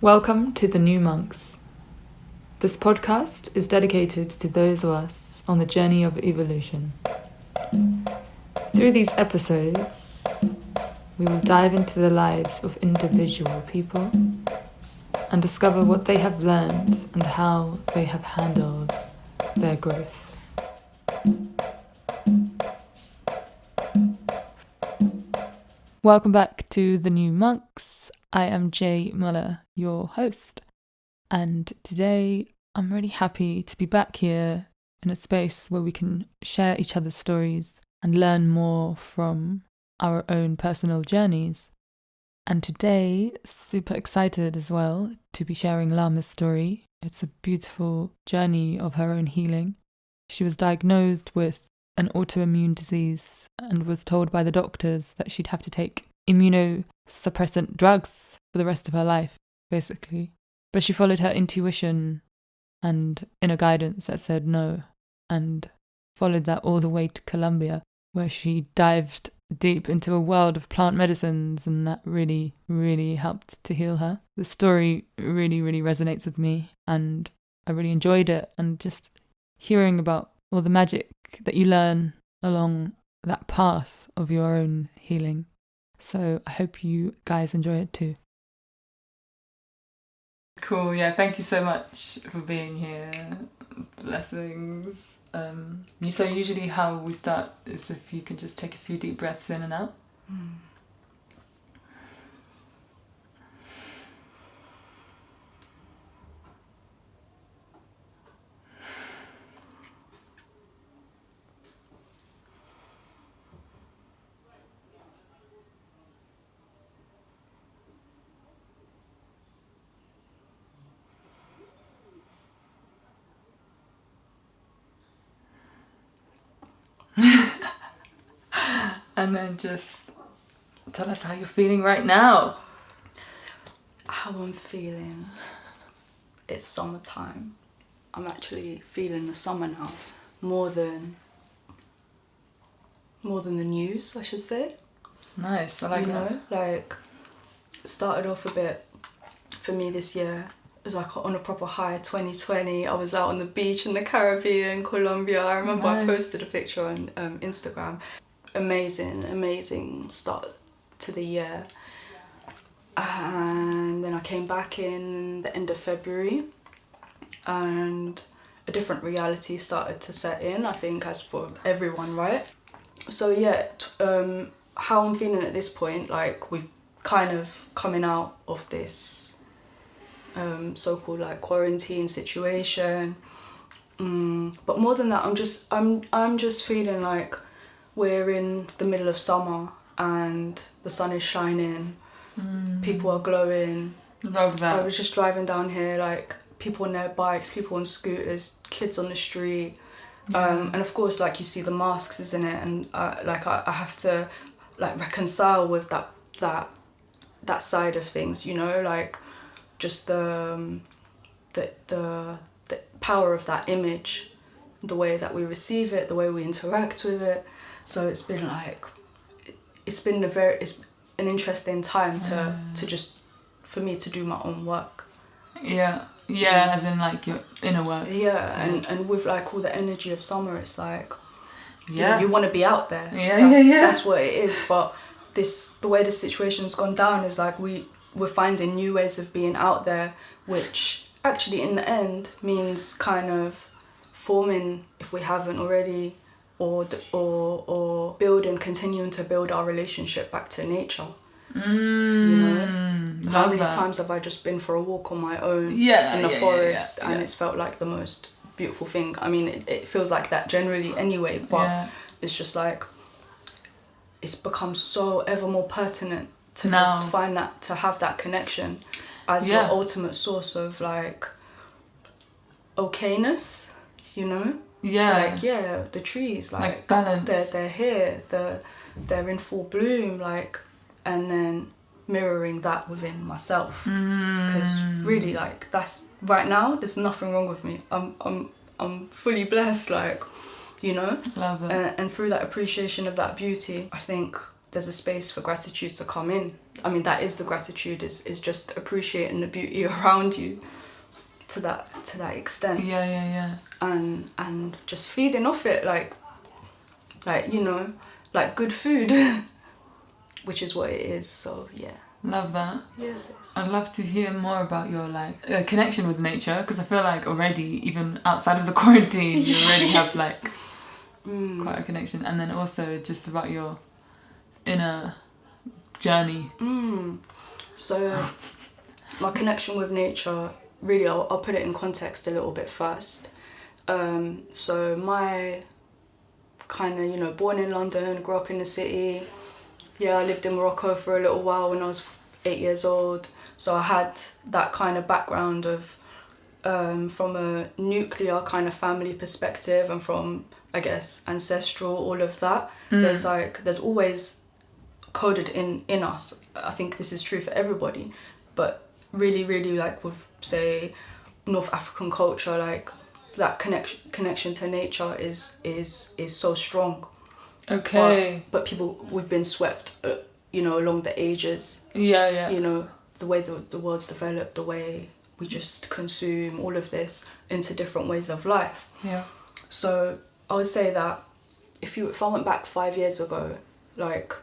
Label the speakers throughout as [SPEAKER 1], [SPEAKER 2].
[SPEAKER 1] Welcome to The New Monks. This podcast is dedicated to those of us on the journey of evolution. Through these episodes, we will dive into the lives of individual people and discover what they have learned and how they have handled their growth. Welcome back to The New Monks. I am Jay Muller, your host, and today I'm really happy to be back here in a space where we can share each other's stories and learn more from our own personal journeys. And today, super excited as well to be sharing Lama's story. It's a beautiful journey of her own healing. She was diagnosed with an autoimmune disease and was told by the doctors that she'd have to take immunosuppressant drugs for the rest of her life, basically. But she followed her intuition and inner guidance that said no, and followed that all the way to Colombia, where she dived deep into a world of plant medicines, and that really, really helped to heal her. The story really, really resonates with me, and I really enjoyed it, and just hearing about all the magic that you learn along that path of your own healing. So I hope you guys enjoy it too. Cool, yeah, thank you so much for being here. Blessings. So usually how we start is if you can just take a few deep breaths in and out. And then just tell us how you're feeling right now.
[SPEAKER 2] How I'm feeling. It's summertime. I'm actually feeling the summer now more than the news, I should say.
[SPEAKER 1] Nice, I like that.
[SPEAKER 2] Like started off a bit for me this year. It was like on a proper high. 2020, I was out on the beach in the Caribbean, Colombia. I remember I posted a picture on Instagram. Amazing start to the year. And then I came back in the end of February, and a different reality started to set in, I think, as for everyone, right? So yeah, how I'm feeling at this point, like we've kind of coming out of this so-called like quarantine situation, but more than that, I'm just feeling like we're in the middle of summer and the sun is shining, people are glowing.
[SPEAKER 1] Love that.
[SPEAKER 2] I was just driving down here, like people on their bikes, people on scooters, kids on the street, and of course, like you see the masks, isn't it? And I have to like reconcile with that side of things, you know, like just the power of that image, the way that we receive it, the way we interact with it. So it's been an interesting time to just, for me to do my own work.
[SPEAKER 1] Yeah, as in like your inner work.
[SPEAKER 2] Yeah, and with like all the energy of summer, it's like, you want to be out there. That's what it is. But the way the situation's gone down is like we're finding new ways of being out there, which actually in the end means kind of forming, if we haven't already, or continuing to build our relationship back to nature. You know, how many times have I just been for a walk on my own in the forest, and it's felt like the most beautiful thing. I mean, it feels like that generally anyway, but it's just like it's become so ever more pertinent to just find that, to have that connection as your ultimate source of like okayness, you know. Like the trees, like
[SPEAKER 1] balance.
[SPEAKER 2] They're here, they're in full bloom, like, and then mirroring that within myself, because really, like, that's right now. There's nothing wrong with me. I'm fully blessed, like, you know.
[SPEAKER 1] Love it.
[SPEAKER 2] And through that appreciation of that beauty, I think there's a space for gratitude to come in. I mean, that is the gratitude, is just appreciating the beauty around you to that extent.
[SPEAKER 1] Yeah.
[SPEAKER 2] And just feeding off it, like you know, like good food, which is what it is. So yeah.
[SPEAKER 1] Love that.
[SPEAKER 2] Yes.
[SPEAKER 1] I'd love to hear more about your like connection with nature, because I feel like already, even outside of the quarantine, you already have like quite a connection. And then also just about your inner journey.
[SPEAKER 2] So my connection with nature, really, I'll put it in context a little bit first. So my kind of, you know, born in London, grew up in the city. Yeah, I lived in Morocco for a little while when I was 8 years old. So I had that kind of background of, from a nuclear kind of family perspective, and from, I guess, ancestral, all of that. There's always coded in us. I think this is true for everybody, but really like with, say, North African culture, like that connection to nature is so strong.
[SPEAKER 1] Okay.
[SPEAKER 2] But people, we've been swept, you know, along the ages.
[SPEAKER 1] Yeah.
[SPEAKER 2] You know, the way the world's developed, the way we just consume all of this into different ways of life.
[SPEAKER 1] Yeah.
[SPEAKER 2] So I would say that if I went back 5 years ago, like,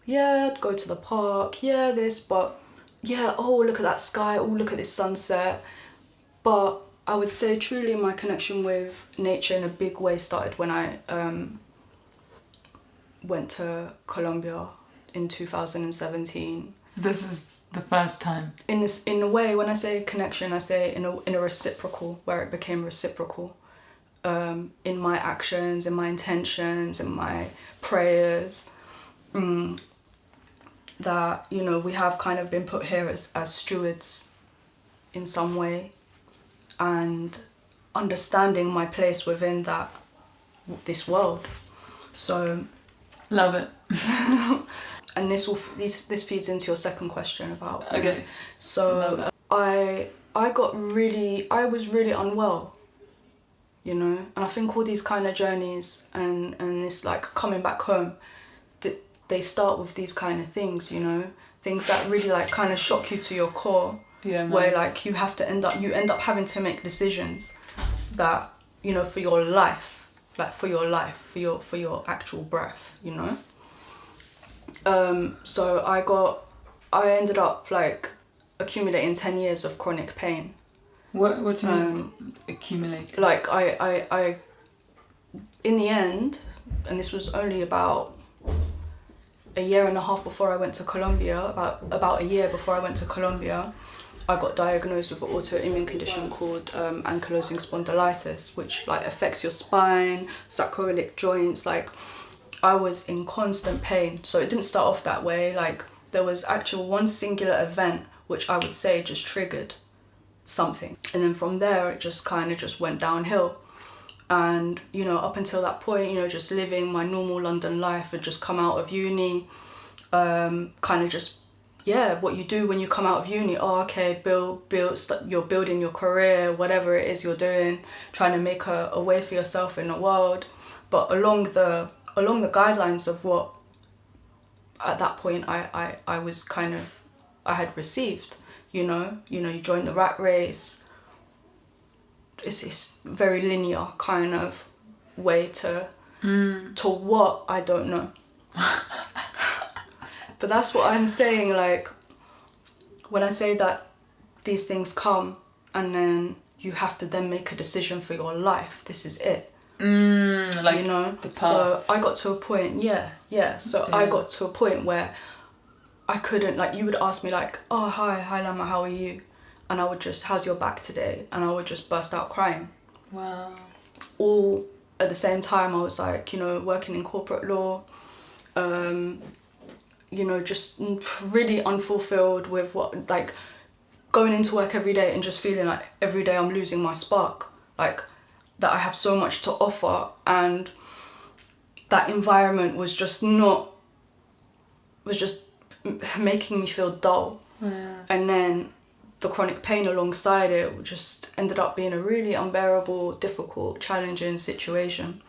[SPEAKER 2] yeah, I'd go to the park, yeah, this, but yeah, oh, look at that sky, oh, look at this sunset. But I would say truly my connection with nature in a big way started when I went to Colombia in 2017.
[SPEAKER 1] This is the first time.
[SPEAKER 2] In a way, when I say connection, I say in a reciprocal, where it became reciprocal. In my actions, in my intentions, in my prayers. That, you know, we have kind of been put here as stewards in some way, and understanding my place within this world. So
[SPEAKER 1] love it.
[SPEAKER 2] And this feeds into your second question about
[SPEAKER 1] okay.
[SPEAKER 2] So I was really unwell, you know, and I think all these kind of journeys and this like coming back home, that they start with these kind of things, you know, things that really like kind of shock you to your core.
[SPEAKER 1] Yeah, man.
[SPEAKER 2] Where like you end up having to make decisions that, you know, for your life, for your actual breath, you know. So I ended up like accumulating 10 years of chronic pain.
[SPEAKER 1] What do you mean accumulate?
[SPEAKER 2] Like I in the end, and this was only about a year and a half before I went to Colombia, about a year before I went to Colombia, I got diagnosed with an autoimmune condition called Ankylosing Spondylitis, which like affects your spine, sacroiliac joints. Like I was in constant pain. So it didn't start off that way. Like there was actually one singular event which I would say just triggered something, and then from there it just kind of just went downhill. And, you know, up until that point, you know, just living my normal London life, had just come out of uni, kind of just, yeah, what you do when you come out of uni. Oh, okay, you're building your career, whatever it is you're doing, trying to make a way for yourself in the world. But along the guidelines of what, at that point, I had received, you know, you join the rat race. It's very linear kind of way to what, I don't know. But that's what I'm saying, like when I say that these things come and then you have to then make a decision for your life, this is it.
[SPEAKER 1] Like,
[SPEAKER 2] you know,
[SPEAKER 1] the path.
[SPEAKER 2] So I got to a point, I got to a point where I couldn't, like, you would ask me like, oh, hi Lama, how are you? And I would just, how's your back today? And I would just burst out crying.
[SPEAKER 1] Wow.
[SPEAKER 2] All at the same time, I was like, you know, working in corporate law, you know, just really unfulfilled with what, like, going into work every day and just feeling like every day I'm losing my spark, like that I have so much to offer, and that environment was just making me feel dull.
[SPEAKER 1] Yeah.
[SPEAKER 2] And then the chronic pain alongside it just ended up being a really unbearable, difficult, challenging situation.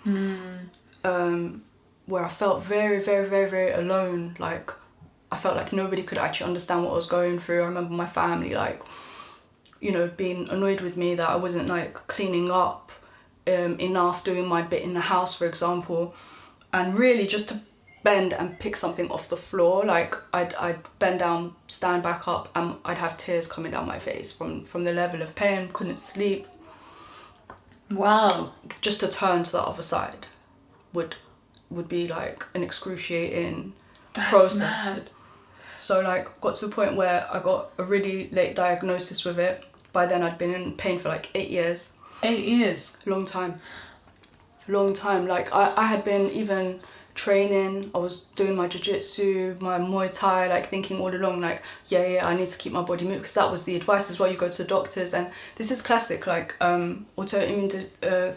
[SPEAKER 2] where I felt very, very, very, very alone. Like, I felt like nobody could actually understand what I was going through. I remember my family, like, you know, being annoyed with me that I wasn't like cleaning up enough, doing my bit in the house, for example. And really just to bend and pick something off the floor, like I'd bend down, stand back up, and I'd have tears coming down my face from the level of pain. Couldn't sleep.
[SPEAKER 1] Wow.
[SPEAKER 2] Just to turn to the other side would be like an excruciating process.
[SPEAKER 1] Mad.
[SPEAKER 2] So like got to the point where I got a really late diagnosis with it. By then I'd been in pain for like 8 years.
[SPEAKER 1] 8 years?
[SPEAKER 2] Long time. Like I had been even training, I was doing my jiu-jitsu, my Muay Thai, like thinking all along like, yeah, I need to keep my body moving, because that was the advice as well. You go to doctors, and this is classic, like autoimmune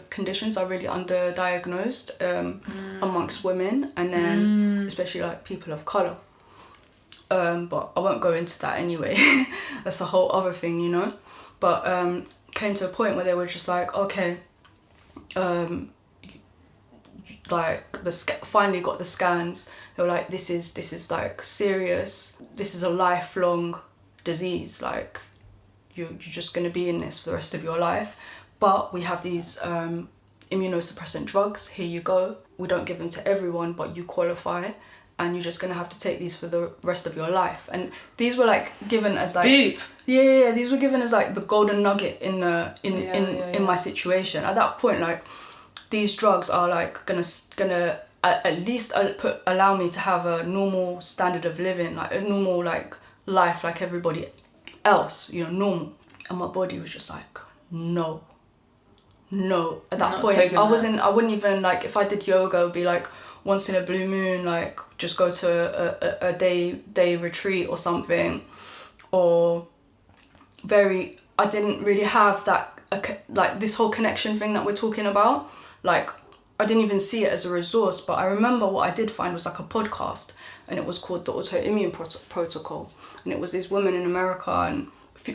[SPEAKER 2] conditions are really underdiagnosed amongst women, and then especially like people of colour. But I won't go into that anyway. That's a whole other thing, you know. But came to a point where they were just like, okay, like finally got the scans. They were like, this is like serious. This is a lifelong disease. Like you're just gonna be in this for the rest of your life. But we have these immunosuppressant drugs. Here you go. We don't give them to everyone, but you qualify, and you're just gonna have to take these for the rest of your life. And these were like given as like
[SPEAKER 1] deep.
[SPEAKER 2] Yeah. These were given as like the golden nugget in my situation. At that point, like, these drugs are like gonna at least allow me to have a normal standard of living, like a normal like life like everybody else, you know, normal. And my body was just like, no. At that point, I wouldn't even, like, if I did yoga, it would be like once in a blue moon, like just go to a day retreat or something, or I didn't really have that like this whole connection thing that we're talking about. Like, I didn't even see it as a resource. But I remember what I did find was like a podcast, and it was called the Autoimmune Protocol, and it was these women in America, and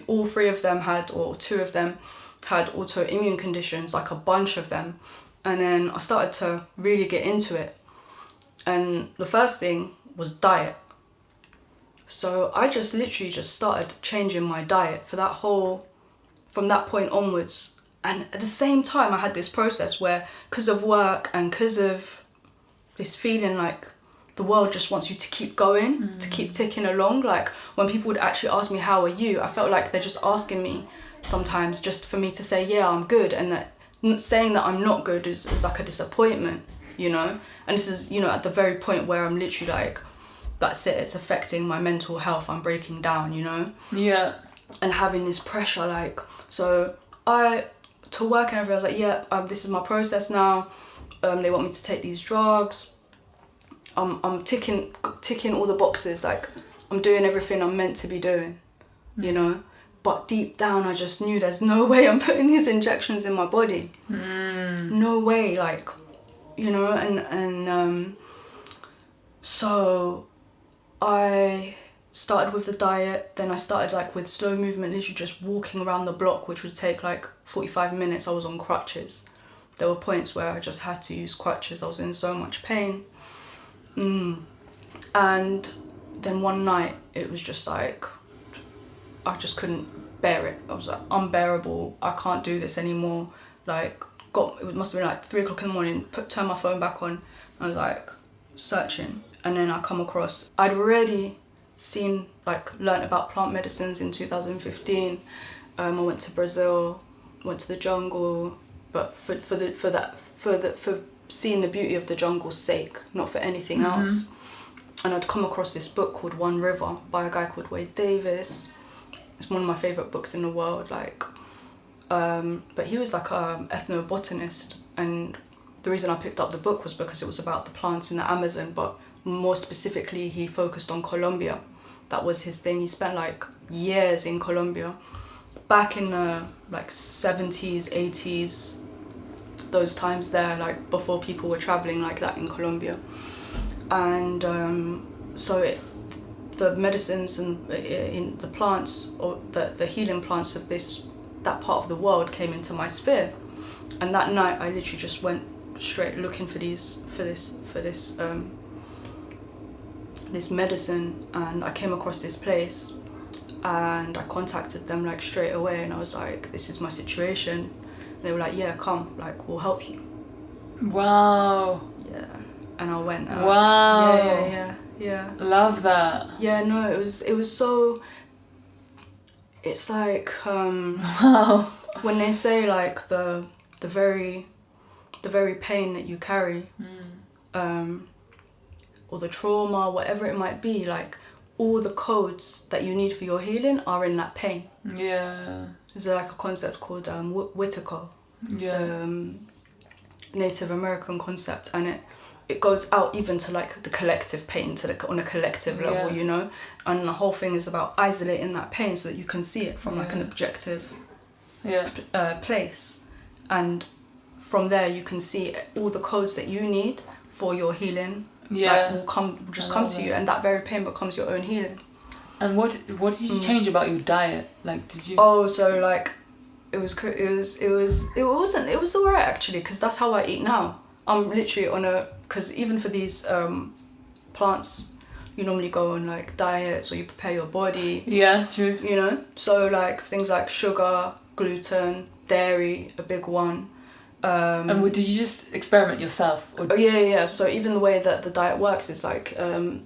[SPEAKER 2] all three of them had, or two of them had autoimmune conditions, like a bunch of them. And then I started to really get into it, and the first thing was diet. So I just literally just started changing my diet from that point onwards. And at the same time, I had this process where, because of work and because of this feeling like the world just wants you to keep going, to keep ticking along. Like, when people would actually ask me, how are you? I felt like they're just asking me sometimes just for me to say, yeah, I'm good. And that saying that I'm not good is like a disappointment, you know? And this is, you know, at the very point where I'm literally like, that's it, it's affecting my mental health. I'm breaking down, you know?
[SPEAKER 1] Yeah.
[SPEAKER 2] And having this pressure, like, so to work and everything, I was like, yeah, this is my process now. They want me to take these drugs. I'm ticking all the boxes. Like, I'm doing everything I'm meant to be doing, you know. But deep down, I just knew there's no way I'm putting these injections in my body. No way, like, you know. And so I started with the diet, then I started like with slow movement, literally just walking around the block, which would take like 45 minutes. I was on crutches. There were points where I just had to use crutches. I was in so much pain. And then one night it was just like, I just couldn't bear it. I was like, unbearable. I can't do this anymore. Like, it must have been like 3 o'clock in the morning, turn my phone back on. I was like searching, and then I come across, I'd already learnt about plant medicines in 2015. I went to Brazil, went to the jungle, but for seeing the beauty of the jungle's sake, not for anything else. And I'd come across this book called One River by a guy called Wade Davis. It's one of my favourite books in the world, like, but he was like an ethnobotanist, and the reason I picked up the book was because it was about the plants in the Amazon, but more specifically he focused on Colombia. That was his thing. He spent like years in Colombia, back in the like 70s, 80s, those times there, like before people were traveling like that in Colombia. And so the medicines and in the plants, or the healing plants of that part of the world, came into my sphere. And that night I literally just went straight looking for this medicine, and I came across this place, and I contacted them like straight away, and I was like, this is my situation. They were like, yeah, come, like we'll help you.
[SPEAKER 1] Wow.
[SPEAKER 2] Yeah. And I went.
[SPEAKER 1] Wow.
[SPEAKER 2] Yeah.
[SPEAKER 1] Love that.
[SPEAKER 2] Yeah, no, it was so. It's like
[SPEAKER 1] Wow.
[SPEAKER 2] when they say like the very pain that you carry, or the trauma, whatever it might be, like all the codes that you need for your healing are in that pain.
[SPEAKER 1] Yeah.
[SPEAKER 2] There's like a concept called Whitaker. It's
[SPEAKER 1] Yeah.
[SPEAKER 2] Native American concept, and it goes out even to like the collective pain, on a collective level, you know, and the whole thing is about isolating that pain so that you can see it from like an objective place, and from there you can see all the codes that you need for your healing. Like, will come to you, and that very pain becomes your own healing.
[SPEAKER 1] And what did you change about your diet? Like, did you?
[SPEAKER 2] Oh, so like, it was alright actually, because that's how I eat now. I'm literally because even for these plants, you normally go on like diets, or you prepare your body.
[SPEAKER 1] Yeah, true.
[SPEAKER 2] You know, so like things like sugar, gluten, dairy, a big one.
[SPEAKER 1] And did you just experiment yourself? Or?
[SPEAKER 2] Oh yeah. So even the way that the diet works is like, oh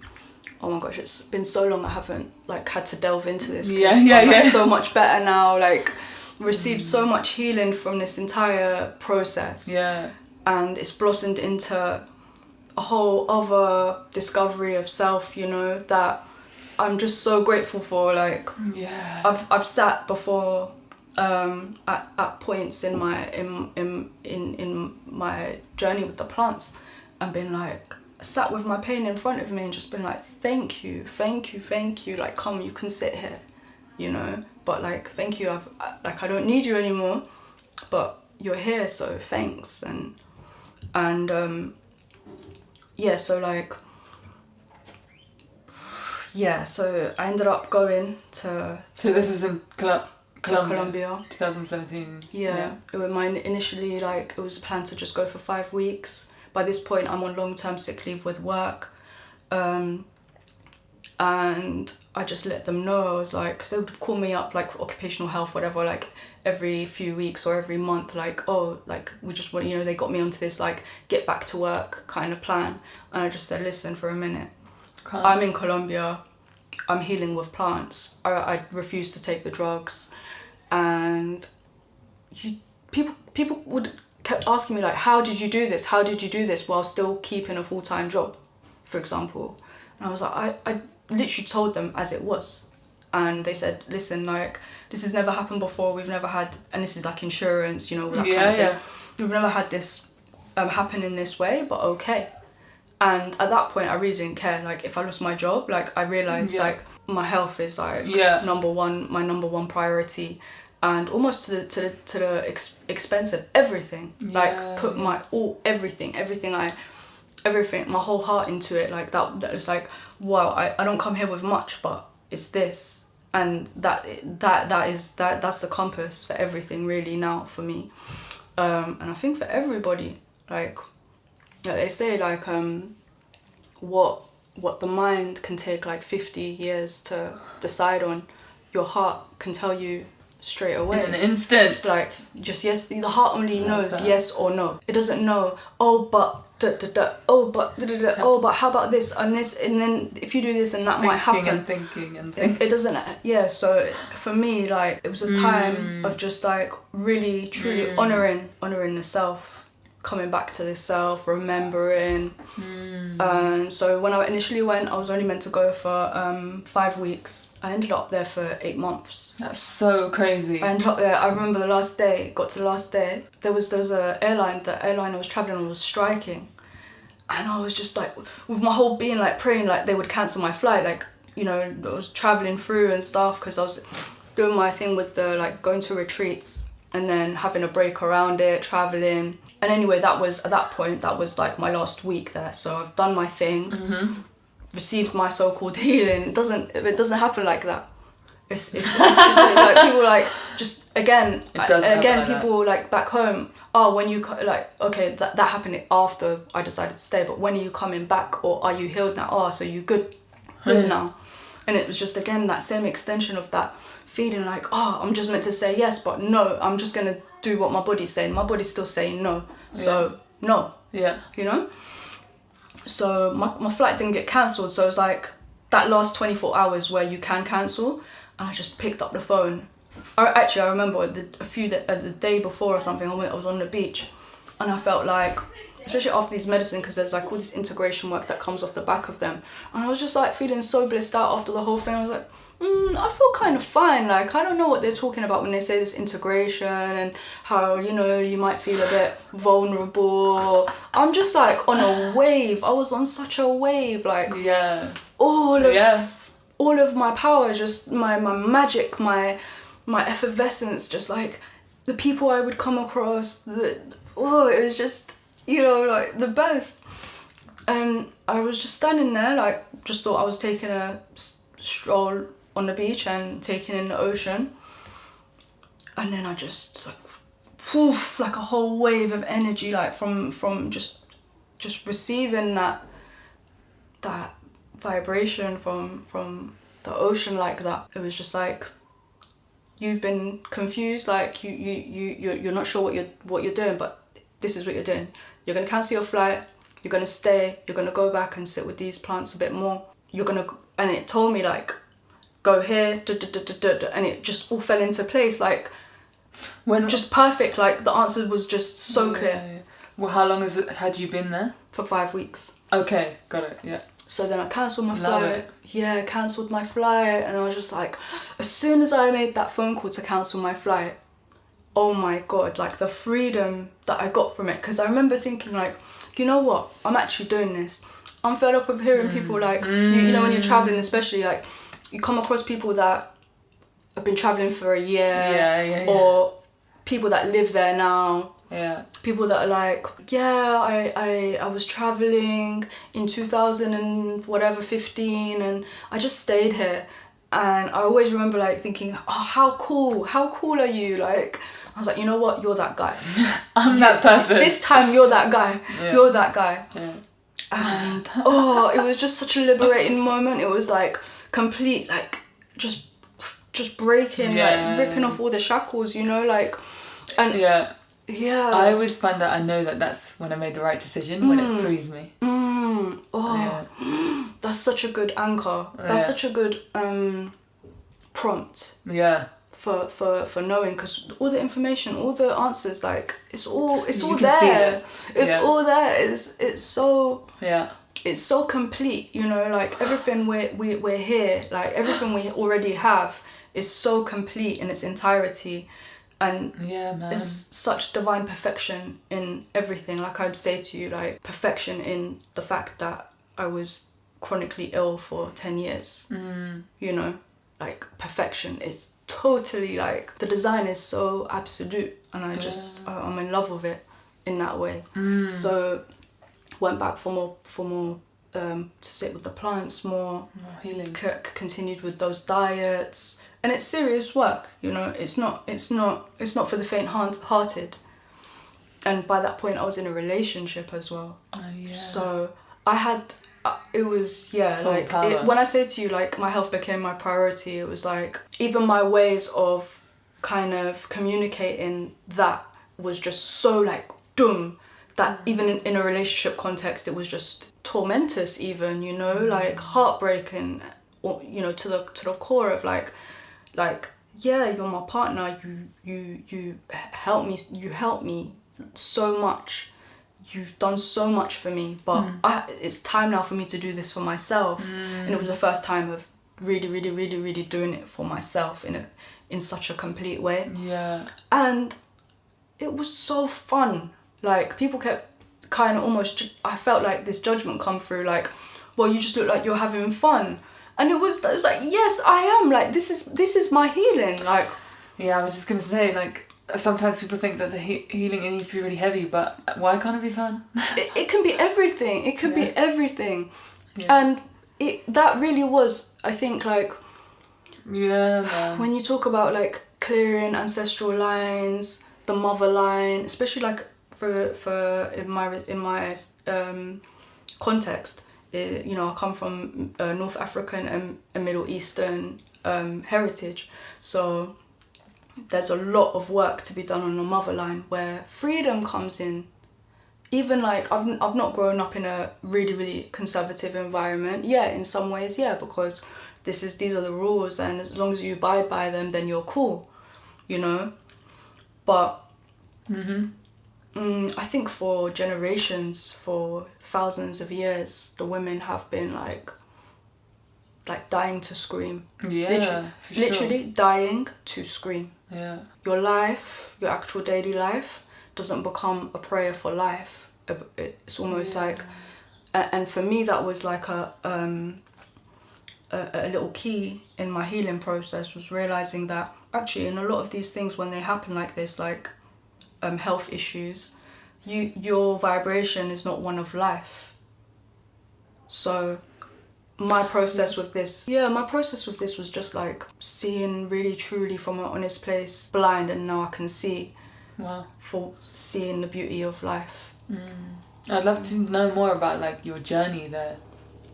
[SPEAKER 2] my gosh, it's been so long I haven't like had to delve into this. I'm like, so much better now. Like, received so much healing from this entire process.
[SPEAKER 1] Yeah. And
[SPEAKER 2] it's blossomed into a whole other discovery of self, you know, that I'm just so grateful for. Like, I've sat before at points in my in my journey with the plants, and been like, sat with my pain in front of me and just been like, thank you, like, come, you can sit here, you know, but like, thank you, I don't need you anymore, but you're here, so thanks. So I ended up going to
[SPEAKER 1] this is in
[SPEAKER 2] Colombia.
[SPEAKER 1] 2017.
[SPEAKER 2] Yeah. It was mine initially, like, it was a plan to just go for 5 weeks. By this point, I'm on long-term sick leave with work. And I just let them know. I was like, because they would call me up, like, occupational health, whatever, like, every few weeks or every month, like, oh, like, we just want, you know, they got me onto this, like, get back to work kind of plan. And I just said, listen, for a minute. I'm in Colombia. I'm healing with plants. I refuse to take the drugs. And people kept asking me, like, how did you do this while still keeping a full-time job, for example? And I was like, I literally told them as it was, and they said, listen, like, this has never happened before, we've never had, and this is like insurance, you know, that kind of thing. We've never had this happen in this way, but okay. And at that point I really didn't care, like, if I lost my job, like, I realized like my health is like my number one priority, and almost to the expense of everything. Like, put my everything, my whole heart into it. Like, that was like, wow, I don't come here with much, but it's this, and that's the compass for everything really now for me. And I think for everybody, like they say, like, what the mind can take like 50 years to decide on, your heart can tell you straight away.
[SPEAKER 1] In an instant.
[SPEAKER 2] Like, just yes, the heart only knows yes or no. It doesn't know, oh, but but how about this and this, and then if you do this and that might happen.
[SPEAKER 1] Thinking.
[SPEAKER 2] It doesn't, so for me, like, it was a time of just like really truly honouring the self, coming back to the self, remembering. And so when I initially went, I was only meant to go for 5 weeks. I ended up there for 8 months.
[SPEAKER 1] That's so crazy.
[SPEAKER 2] I ended up there, I remember the last day, there was a airline, the airline I was travelling on was striking. And I was just like, with my whole being, like, praying like they would cancel my flight, like, you know, I was travelling through and stuff, because I was doing my thing with the, like, going to retreats and then having a break around it, travelling. And anyway, at that point, that was like my last week there. So I've done my thing, received my so-called healing. It doesn't happen like that. It's like people like just again,
[SPEAKER 1] It doesn't happen like
[SPEAKER 2] people like back home, oh, when you like, okay, that happened after I decided to stay, but when are you coming back, or are you healed now? Oh, so you good now. And it was just, again, that same extension of that feeling like, oh, I'm just meant to say yes, but no, I'm just gonna do what my body's saying. My body's still saying no, so no.
[SPEAKER 1] Yeah.
[SPEAKER 2] You know. So my flight didn't get cancelled, so it was like that last 24 hours where you can cancel, and I just picked up the phone. I remember the day before or something, I was on the beach, and I felt like, especially after these medicine, because there's like all this integration work that comes off the back of them, and I was just like feeling so blissed out after the whole thing. I was like, I feel kind of fine. Like, I don't know what they're talking about when they say this integration and how, you know, you might feel a bit vulnerable. I'm just like on a wave. I was on such a wave, like all of my power, just my magic, my effervescence, just like the people I would come across, it was just, you know, like the best. And I was just standing there, like, just thought I was taking a stroll on the beach and taking in the ocean, and then I just like poof, like a whole wave of energy, like from just receiving that vibration from the ocean like that. It was just like, you've been confused, like you're not sure what you're doing, but this is what you're doing. You're gonna cancel your flight, you're gonna stay, you're gonna go back and sit with these plants a bit more. And it told me like, go here, and it just all fell into place, like just perfect. Like the answer was just so clear.
[SPEAKER 1] Yeah. Well, how long had you been there?
[SPEAKER 2] For 5 weeks.
[SPEAKER 1] Okay, got it. Yeah.
[SPEAKER 2] So then I cancelled my flight. Yeah, cancelled my flight, and I was just like, as soon as I made that phone call to cancel my flight, oh my god, like the freedom that I got from it. Because I remember thinking like, you know what, I'm actually doing this. I'm fed up with hearing people like, you know, when you're traveling, especially, like you come across people that have been traveling for a year, or people that live there now.
[SPEAKER 1] Yeah.
[SPEAKER 2] People that are like, I was traveling in 2000 and whatever 15, and I just stayed here. And I always remember like thinking, oh, how cool are you? Like, I was like, you know what, you're that guy.
[SPEAKER 1] I'm that person.
[SPEAKER 2] This time you're that guy.
[SPEAKER 1] Yeah.
[SPEAKER 2] You're that guy.
[SPEAKER 1] Yeah.
[SPEAKER 2] And it was just such a liberating moment. It was like complete, like just breaking, like ripping off all the shackles, you know, like, and
[SPEAKER 1] yeah. I always find that I know that that's when I made the right decision, when it frees me.
[SPEAKER 2] That's such a good anchor. That's such a good prompt.
[SPEAKER 1] Yeah.
[SPEAKER 2] For knowing, because all the information, all the answers, like it's all
[SPEAKER 1] You
[SPEAKER 2] there.
[SPEAKER 1] It's
[SPEAKER 2] all there. It's so it's so complete, you know, like everything we're here, like everything we already have is so complete in its entirety. And there's such divine perfection in everything. Like I'd say to you, like perfection in the fact that I was chronically ill for 10 years. You know, like perfection is totally like, the design is so absolute, and I'm in love with it in that way. So went back for more to sit with the plants more
[SPEAKER 1] healing.
[SPEAKER 2] Continued with those diets. And it's serious work, you know. It's not for the faint-hearted. And by that point, I was in a relationship as well.
[SPEAKER 1] Oh yeah.
[SPEAKER 2] So I had, it was
[SPEAKER 1] Full
[SPEAKER 2] when I say to you, like my health became my priority. It was like even my ways of kind of communicating that was just so like that even in a relationship context, it was just tormentous. Even, you know, like heartbreaking, or you know, to the core of like, you're my partner, you help me so much, you've done so much for me, but it's time now for me to do this for myself. And it was the first time of really doing it for myself in such a complete way. And it was so fun. Like people kept kind of almost, I felt like this judgment come through, like, well, you just look like you're having fun. And it was like, yes, I am. Like, this is my healing. Like,
[SPEAKER 1] yeah, I was just gonna say, like, sometimes people think that the healing, it needs to be really heavy, but why can't it be fun?
[SPEAKER 2] it can be everything. It could be everything. And that really was, I think, like,
[SPEAKER 1] man.
[SPEAKER 2] when you talk about like clearing ancestral lines, the mother line, especially like for in my context. You know, I come from North African and Middle Eastern heritage, so there's a lot of work to be done on the mother line where freedom comes in. Even like I've not grown up in a really conservative environment. Yeah, in some ways, yeah, because these are the rules, and as long as you abide by them, then you're cool, you know. But I think for generations, for thousands of years, the women have been like dying to scream.
[SPEAKER 1] Yeah,
[SPEAKER 2] literally dying to scream.
[SPEAKER 1] Yeah.
[SPEAKER 2] Your life, your actual daily life, doesn't become a prayer for life. It's almost like, and for me that was like a little key in my healing process, was realizing that actually in a lot of these things, when they happen like this, like health issues, your vibration is not one of life. So my process with this was just like seeing really truly from an honest place, blind, and now I can see.
[SPEAKER 1] Wow.
[SPEAKER 2] For seeing the beauty of life.
[SPEAKER 1] I'd love to know more about like your journey there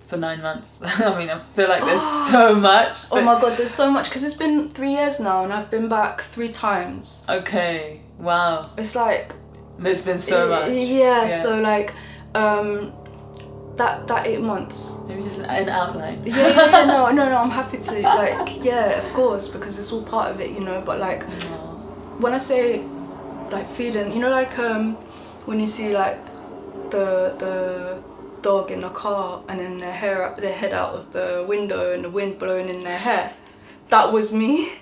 [SPEAKER 1] for 9 months. I mean, I feel like there's so much.
[SPEAKER 2] Oh my god, there's so much, because it's been 3 years now and I've been back 3 times.
[SPEAKER 1] Okay, wow.
[SPEAKER 2] It's like
[SPEAKER 1] There's been so much.
[SPEAKER 2] Yeah, so like that 8 months.
[SPEAKER 1] Maybe just an outline.
[SPEAKER 2] Yeah, no, I'm happy to, like, yeah, of course, because it's all part of it, you know. But like when I say like feeding, you know, like when you see like the dog in a car and then their head out of the window and the wind blowing in their hair, that was me.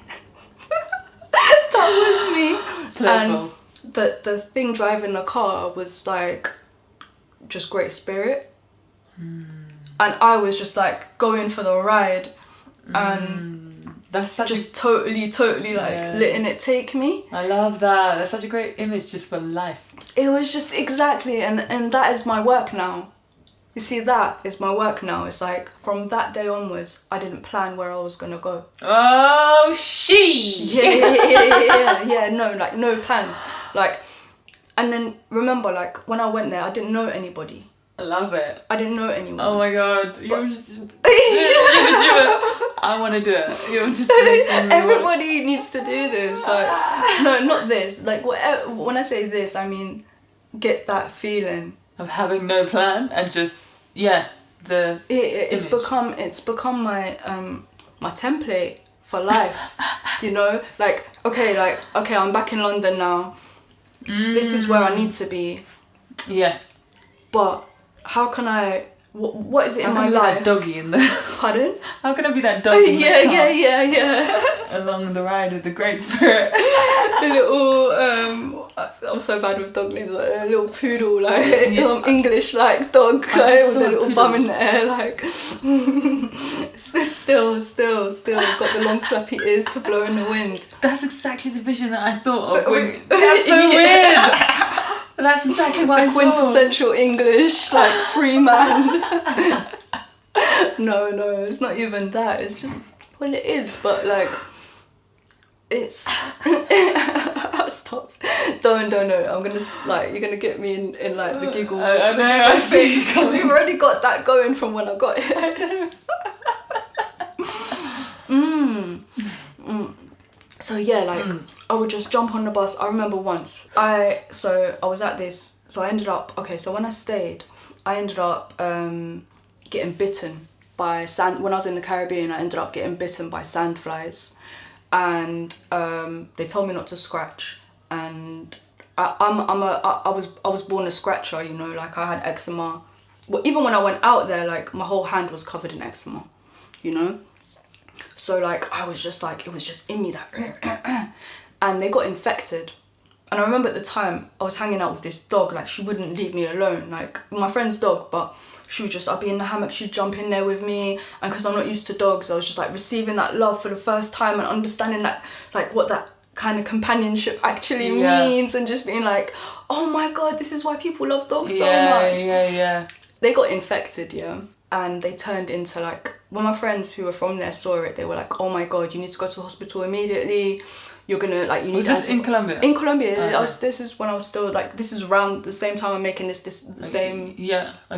[SPEAKER 2] That was me.
[SPEAKER 1] Playful.
[SPEAKER 2] And the thing driving the car was like just great spirit. And I was just like going for the ride, and
[SPEAKER 1] that's such
[SPEAKER 2] just totally like letting it take me.
[SPEAKER 1] I love that. That's such a great image just for life.
[SPEAKER 2] It was just exactly, and that is my work now. You see, that is my work now. It's like from that day onwards, I didn't plan where I was gonna go.
[SPEAKER 1] Oh,
[SPEAKER 2] Yeah. No, like no plans. Like, and then remember, like when I went there, I didn't know anybody.
[SPEAKER 1] I love it.
[SPEAKER 2] I didn't know anyone.
[SPEAKER 1] Oh my god. You're just... I want to do it. You're just...
[SPEAKER 2] Everybody needs to do this. Like, no, not this. Like, whatever, when I say this, I mean, get that feeling.
[SPEAKER 1] Of having no plan and just, it's
[SPEAKER 2] become my my template for life. You know? Like, okay, I'm back in London now. This is where I need to be.
[SPEAKER 1] Yeah.
[SPEAKER 2] But how can I? What is it in my life?
[SPEAKER 1] How can I be that doggy in the?
[SPEAKER 2] Pardon?
[SPEAKER 1] How can I be that doggy?
[SPEAKER 2] Yeah.
[SPEAKER 1] Along the ride of the Great Spirit.
[SPEAKER 2] A little I'm so bad with dog names. Like a little poodle, like English like dog, like with a little bum in the air, like. Still got the long flappy ears to blow in the wind.
[SPEAKER 1] That's exactly the vision that I thought of. That's so weird. That's exactly what I saw.
[SPEAKER 2] Quintessential English, like free man. No, it's not even that. It's just, well, it is, but like, it's. Stop. Don't. I'm gonna, like, you're gonna get me in like the giggle.
[SPEAKER 1] I know, I see.
[SPEAKER 2] Because we've already got that going from when I got here. So yeah, like I would just jump on the bus. I remember once I was at this. So I ended up so when I stayed, I ended up getting bitten by sand. When I was in the Caribbean, I ended up getting bitten by sandflies, and they told me not to scratch. And I was born a scratcher. You know, like I had eczema. Well, even when I went out there, like my whole hand was covered in eczema. You know. So like I was just like, it was just in me that and they got infected. And I remember at the time I was hanging out with this dog, like she wouldn't leave me alone, like my friend's dog, but she would just, I'd be in the hammock, she'd jump in there with me, and because I'm not used to dogs, I was just like receiving that love for the first time and understanding that, like what that kind of companionship actually means, and just being like, oh my god, this is why people love dogs so much.
[SPEAKER 1] Yeah.
[SPEAKER 2] They got infected, and they turned into like, when my friends who were from there saw it, they were like, oh my god, you need to go to the hospital immediately, you're gonna like you need.
[SPEAKER 1] Was this in Colombia?
[SPEAKER 2] In Colombia,
[SPEAKER 1] Okay.
[SPEAKER 2] this is when I was still like this is around the same time I'm making the same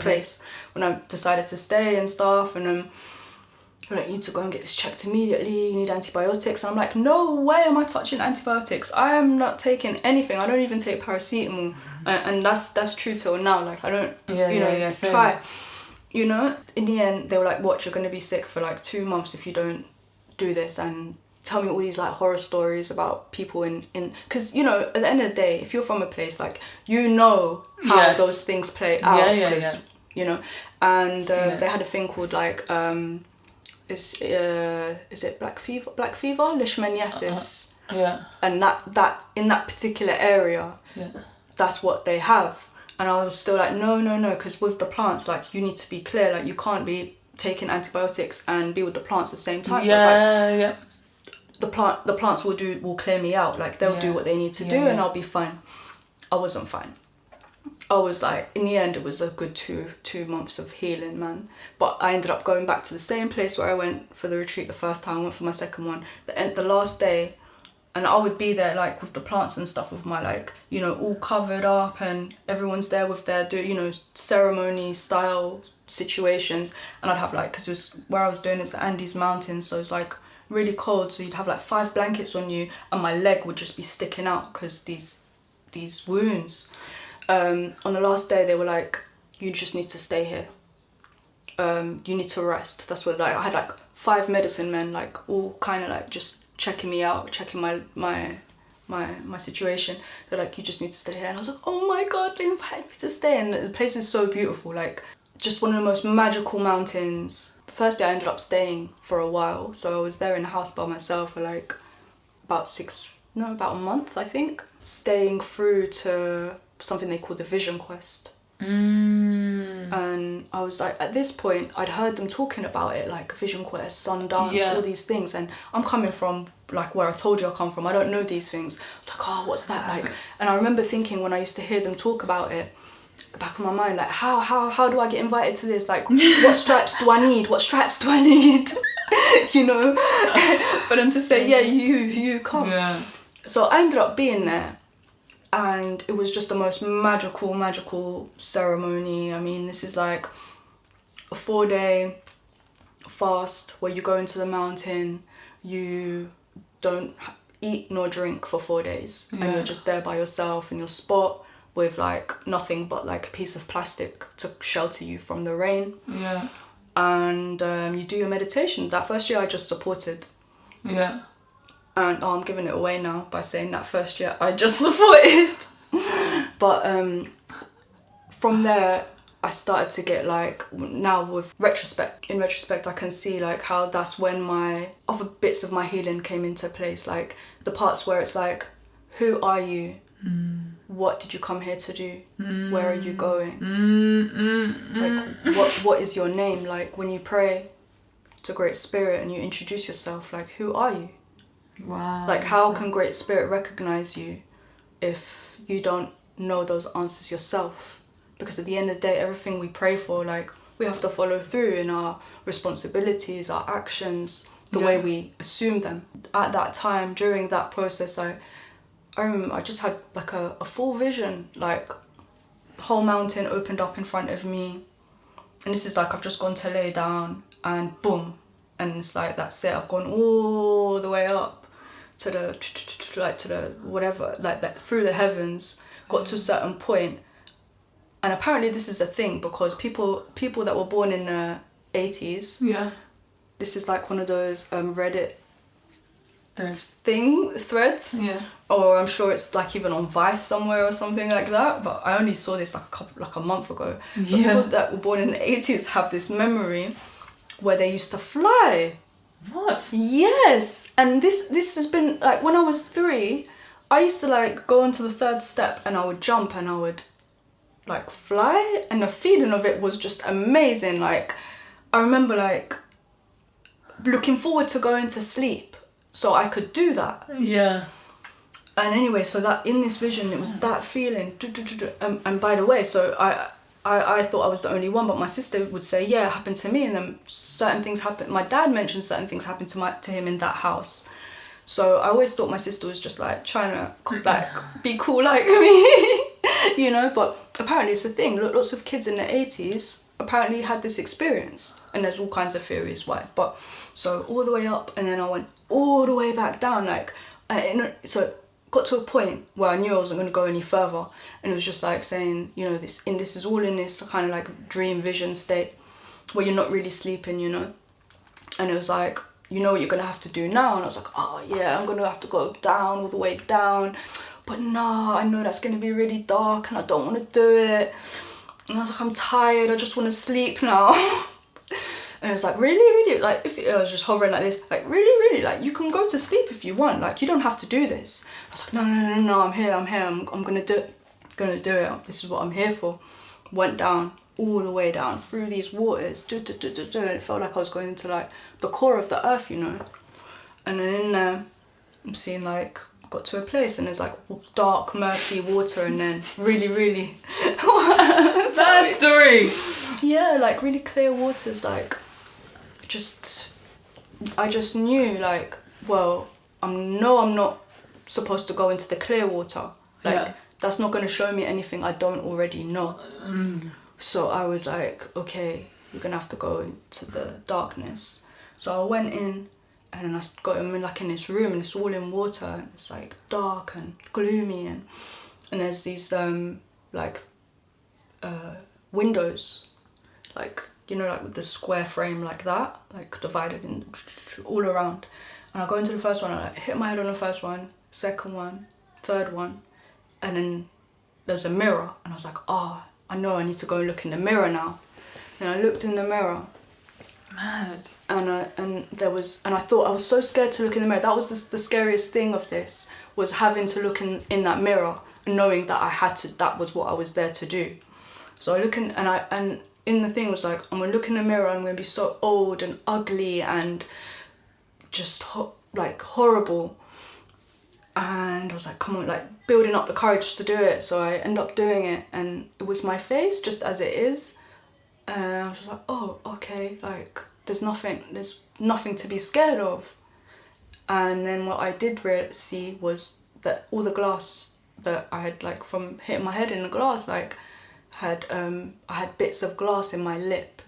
[SPEAKER 2] place when I decided to stay and stuff, and you're like, you need to go and get this checked immediately. You need antibiotics. And I'm like, no way am I touching antibiotics. I am not taking anything. I don't even take paracetamol, and that's true till now. Like I don't, try. You know, in the end, they were like, "What? You're gonna be sick for like 2 months if you don't do this." And tell me all these like horror stories about people in because you know, at the end of the day, if you're from a place like you know how those things play out. You know, and they had a thing called like is it black fever, leishmaniasis. And that in that particular area, that's what they have. And I was still like, no, because with the plants, like, you need to be clear, like, you can't be taking antibiotics and be with the plants at the same time. So it's like, the plants will clear me out, like, they'll do what they need to do and I'll be fine. I wasn't fine. I was like, in the end, it was a good two months of healing, man. But I ended up going back to the same place where I went for the retreat the first time. I went for my second one. The last day, and I would be there like with the plants and stuff with my like, you know, all covered up, and everyone's there with their, you know, ceremony style situations. And I'd have like, because it was where I was doing it's the Andes Mountains, so it's like really cold. So you'd have like 5 blankets on you, and my leg would just be sticking out because these wounds. On the last day, they were like, you just need to stay here. You need to rest. That's what like I had like 5 medicine men, like all kind of like just checking me out, checking my situation. They're like, you just need to stay here. And I was like, oh my God, they invited me to stay. And the place is so beautiful, like just one of the most magical mountains. Firstly, I ended up staying for a while. So I was there in a house by myself for like about a month, I think. Staying through to something they call the Vision Quest. And I was like, at this point, I'd heard them talking about it, like Vision Quest, Sundance, all these things, and I'm coming from like where I told you I come from. I don't know these things. I was like, oh, what's that like? And I remember thinking when I used to hear them talk about it, back of my mind, like how do I get invited to this? Like, what stripes do I need? What stripes do I need? You know, for them to say, yeah, you come. Yeah. So I ended up being there. And it was just the most magical ceremony. I mean, this is like a 4-day fast where you go into the mountain, you don't eat nor drink for 4 days, and you're just there by yourself in your spot with like nothing but like a piece of plastic to shelter you from the rain. Yeah. And you do your meditation. That first year I just supported. Yeah. And I'm giving it away now by saying that first year I just supported. But from there, I started to get like, now in retrospect, I can see like how that's when my other bits of my healing came into place. Like the parts where it's like, who are you? What did you come here to do? Where are you going? Like what is your name? Like when you pray to Great Spirit and you introduce yourself, like who are you? Wow. Like how can Great Spirit recognize you if you don't know those answers yourself? Because at the end of the day, everything we pray for, like we have to follow through in our responsibilities, our actions, the way we assume them. At that time, during that process, I remember I just had like a full vision, like the whole mountain opened up in front of me, and this is like I've just gone to lay down and boom, and it's like that's it. I've gone all the way up to the whatever, like that through the heavens, got to a certain point. And apparently this is a thing because people that were born in the 80s, this is like one of those Reddit threads, or I'm sure it's like even on Vice somewhere or something like that, but I only saw this like a month ago. But people that were born in the 80s have this memory where they used to fly. What? Yes. And this has been like when I was 3, I used to like go onto the 3rd step and I would jump and I would like fly, and the feeling of it was just amazing. Like I remember like looking forward to going to sleep so I could do that. Yeah. And anyway, so that in this vision it was that feeling. And by the way, so I thought I was the only one, but my sister would say, yeah, it happened to me, and then certain things happened. My dad mentioned certain things happened to him in that house. So I always thought my sister was just like trying to like be cool like me, you know. But apparently it's a thing. Lots of kids in the 80s apparently had this experience, and there's all kinds of theories why. But so all the way up, and then I went all the way back down. Like, so got to a point where I knew I wasn't going to go any further, and it was just like saying, you know, this is all in this kind of like dream vision state where you're not really sleeping, you know. And it was like, you know what you're gonna have to do now? And I was like, oh yeah, I'm gonna have to go down, all the way down. But no, I know that's gonna be really dark and I don't wanna do it. And I was like, I'm tired, I just wanna sleep now. And it was like, really? Like, if I was just hovering like this, like, really? Like, you can go to sleep if you want. Like, you don't have to do this. I was like, no, I'm here. I'm gonna do it. This is what I'm here for. Went down, all the way down, through these waters. And it felt like I was going into, like, the core of the earth, you know. And then in there, I'm seeing, like, got to a place and there's, like, dark, murky water and then really...
[SPEAKER 1] Sad story!
[SPEAKER 2] Yeah, like, really clear waters, like... I just knew, like, well, I'm not supposed to go into the clear water. Like, that's not going to show me anything I don't already know. So I was like, okay, you're going to have to go into the darkness. So I went in, and then I got in, like, in this room, and it's all in water, and it's, like, dark and gloomy, and there's these, windows, like, you know, like with the square frame like that, like divided in all around. And I go into the first one, I like hit my head on the first one, second one, third one, and then there's a mirror. And I was like, oh, I know I need to go look in the mirror now. And I looked in the mirror.
[SPEAKER 1] Mad.
[SPEAKER 2] And I thought, I was so scared to look in the mirror. That was the scariest thing of this, was having to look in that mirror and knowing that that was what I was there to do. So I look in, and in the thing was like, I'm gonna look in the mirror, I'm gonna be so old and ugly and just like horrible. And I was like, come on, like building up the courage to do it. So I end up doing it, and it was my face just as it is. And I was just like, oh, okay, like there's nothing to be scared of. And then what I did see was that all the glass that I had, like, from hitting my head in the glass, like, I had bits of glass in my lip.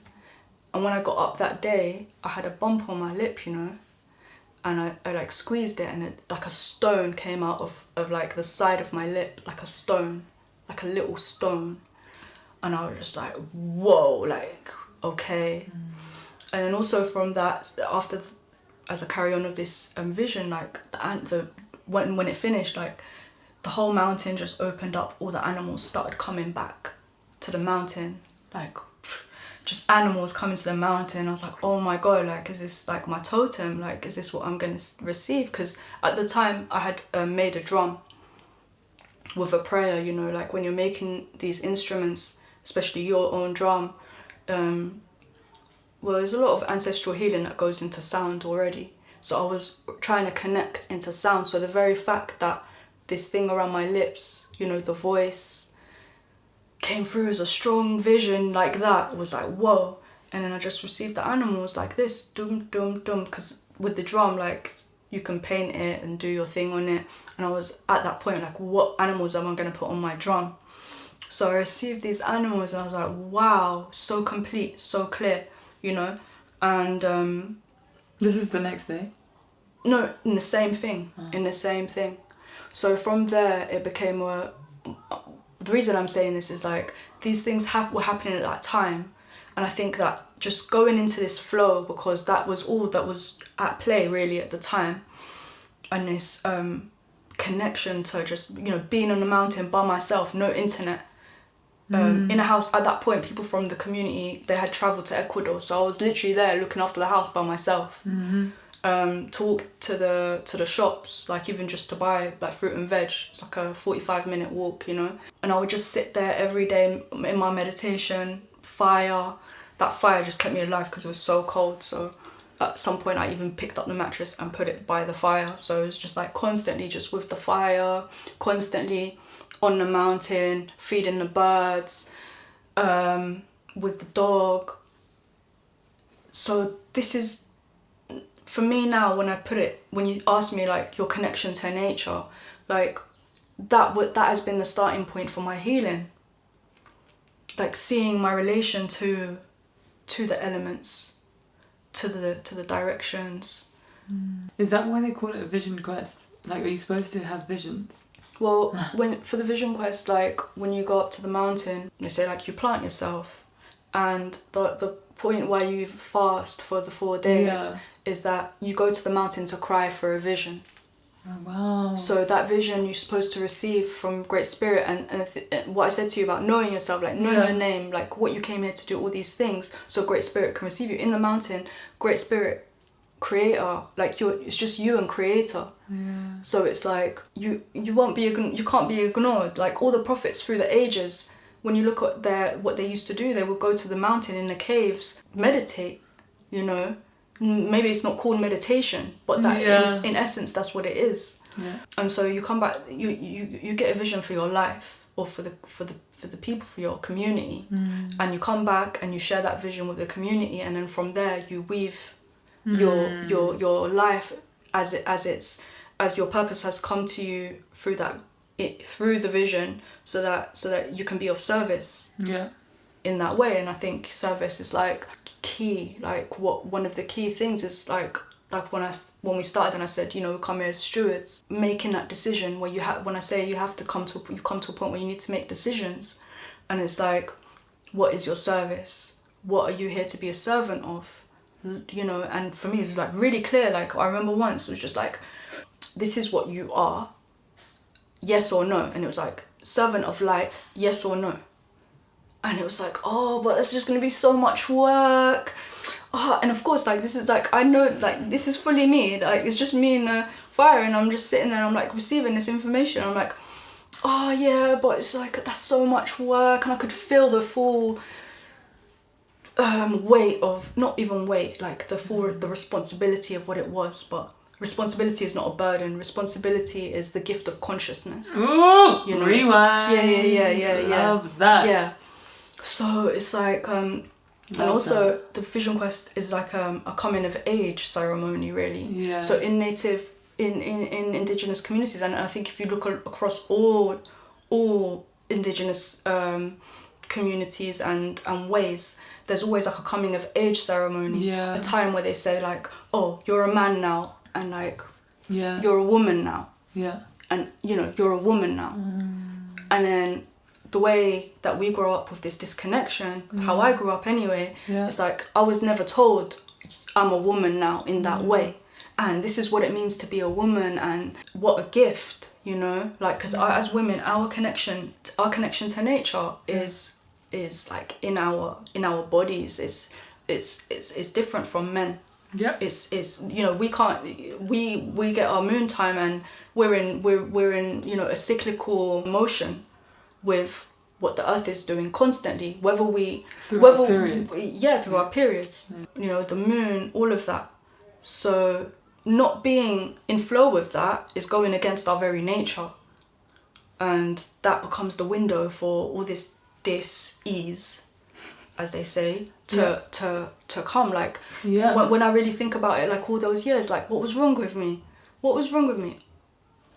[SPEAKER 2] And when I got up that day, I had a bump on my lip, you know, and I like squeezed it, and like a stone came out of like the side of my lip, like a stone, like a little stone. And I was just like, whoa, like, okay. And then also from that, after, as a carry on of this vision, like when it finished, like the whole mountain just opened up, all the animals started coming back to the mountain, like just animals coming to the mountain. I was like, oh my god, like, is this like my totem? Like, is this what I'm gonna receive? Because at the time I had made a drum with a prayer, you know, like when you're making these instruments, especially your own drum, well, there's a lot of ancestral healing that goes into sound already. So I was trying to connect into sound. So the very fact that this thing around my lips, you know, the voice came through as a strong vision like that, was like, whoa. And then I just received the animals like this, dum, dum, dum, because with the drum, like, you can paint it and do your thing on it. And I was at that point like, what animals am I going to put on my drum? So I received these animals and I was like, wow, so complete, so clear, you know. And
[SPEAKER 1] this is the next day?
[SPEAKER 2] No, in the same thing, in the same thing. So from there, it became the reason I'm saying this is like, these things were happening at that time. And I think that just going into this flow, because that was all that was at play really at the time. And this connection to just, you know, being on the mountain by myself, no internet. In a house at that point, people from the community, they had travelled to Ecuador. So I was literally there looking after the house by myself. Talk to the shops, like even just to buy like fruit and veg. It's like a 45-minute walk, you know. And I would just sit there every day in my meditation, fire. That fire just kept me alive because it was so cold. So at some point I even picked up the mattress and put it by the fire. So it was just like constantly just with the fire, constantly on the mountain, feeding the birds, with the dog. So this is for me now, when you ask me like your connection to nature, like that has been the starting point for my healing. Like seeing my relation to the elements, to the directions.
[SPEAKER 1] Is that why they call it a vision quest? Like, are you supposed to have visions?
[SPEAKER 2] Well, for the vision quest, like when you go up to the mountain, they say like you plant yourself, and the point why you fast for the 4 days is that you go to the mountain to cry for a vision.
[SPEAKER 1] Oh, wow.
[SPEAKER 2] So that vision you're supposed to receive from Great Spirit, and what I said to you about knowing yourself, like knowing your name, like what you came here to do, all these things, so Great Spirit can receive you. In the mountain, Great Spirit, Creator, like it's just you and Creator.
[SPEAKER 1] Yeah.
[SPEAKER 2] So it's like you can't be ignored. Like all the prophets through the ages, when you look at what they used to do, they would go to the mountain in the caves, meditate, you know. Maybe it's not called meditation, but that in essence that's what it is.
[SPEAKER 1] Yeah.
[SPEAKER 2] And so you come back, you get a vision for your life, or for the people, for your community, and you come back and you share that vision with the community, and then from there you weave your life as your purpose has come to you through the vision, so that you can be of service.
[SPEAKER 1] Yeah.
[SPEAKER 2] In that way. And I think service is like key. Like one of the key things is like when we started and I said, you know, we come here as stewards, making that decision where when I say you come to a point where you need to make decisions, and it's like, what is your service? What are you here to be a servant of? You know, and for me it was like really clear. Like I remember once it was just like, this is what you are, yes or no. And it was like, servant of light, yes or no. And it was like, oh, but it's just going to be so much work. Oh, and of course, like, this is like, I know, like, this is fully me. Like, it's just me in the fire, and I'm just sitting there and I'm like receiving this information. I'm like, oh yeah, but it's like, that's so much work. And I could feel the full weight of, not even weight, like the responsibility of what it was. But responsibility is not a burden. Responsibility is the gift of consciousness.
[SPEAKER 1] Ooh,
[SPEAKER 2] you know?
[SPEAKER 1] rewind.
[SPEAKER 2] Yeah.
[SPEAKER 1] Love that.
[SPEAKER 2] Yeah. So it's like, and also the vision quest is like a coming of age ceremony, really.
[SPEAKER 1] Yeah.
[SPEAKER 2] So in indigenous communities, and I think if you look across all indigenous communities and ways, there's always like a coming of age ceremony.
[SPEAKER 1] Yeah.
[SPEAKER 2] A time where they say like, oh, you're a man now, and like,
[SPEAKER 1] yeah,
[SPEAKER 2] you're a woman now.
[SPEAKER 1] Yeah.
[SPEAKER 2] And you know, you're a woman now. And then the way that we grow up with this disconnection, how I grew up anyway, it's like I was never told I'm a woman now in that way, and this is what it means to be a woman, and what a gift, you know, like, because as women, our connection to nature is like in our bodies is different from men.
[SPEAKER 1] Yeah.
[SPEAKER 2] It's you know, we get our moon time, and we're in you know, a cyclical motion with what the earth is doing constantly, through our periods. You know, the moon, all of that. So not being in flow with that is going against our very nature, and that becomes the window for all this dis-ease, as they say, to come. Like, when I really think about it, like all those years, like what was wrong with me?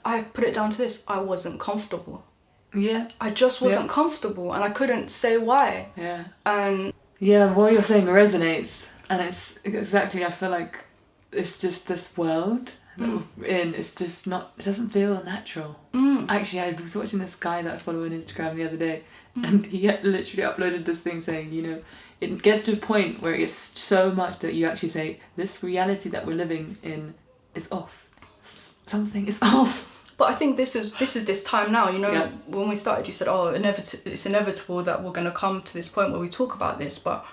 [SPEAKER 2] I put it down to this: I wasn't comfortable.
[SPEAKER 1] Yeah.
[SPEAKER 2] I just wasn't comfortable, and I couldn't say why.
[SPEAKER 1] Yeah.
[SPEAKER 2] And
[SPEAKER 1] yeah, what you're saying resonates, and it's exactly, I feel like it's just this world that we're in, it's just not, it doesn't feel natural. Actually, I was watching this guy that I follow on Instagram the other day, and he literally uploaded this thing saying, you know, it gets to a point where it gets so much that you actually say, this reality that we're living in is off. Something is off.
[SPEAKER 2] But I think this is this time now, you know. When we started, you said, oh, it's inevitable that we're going to come to this point where we talk about this. But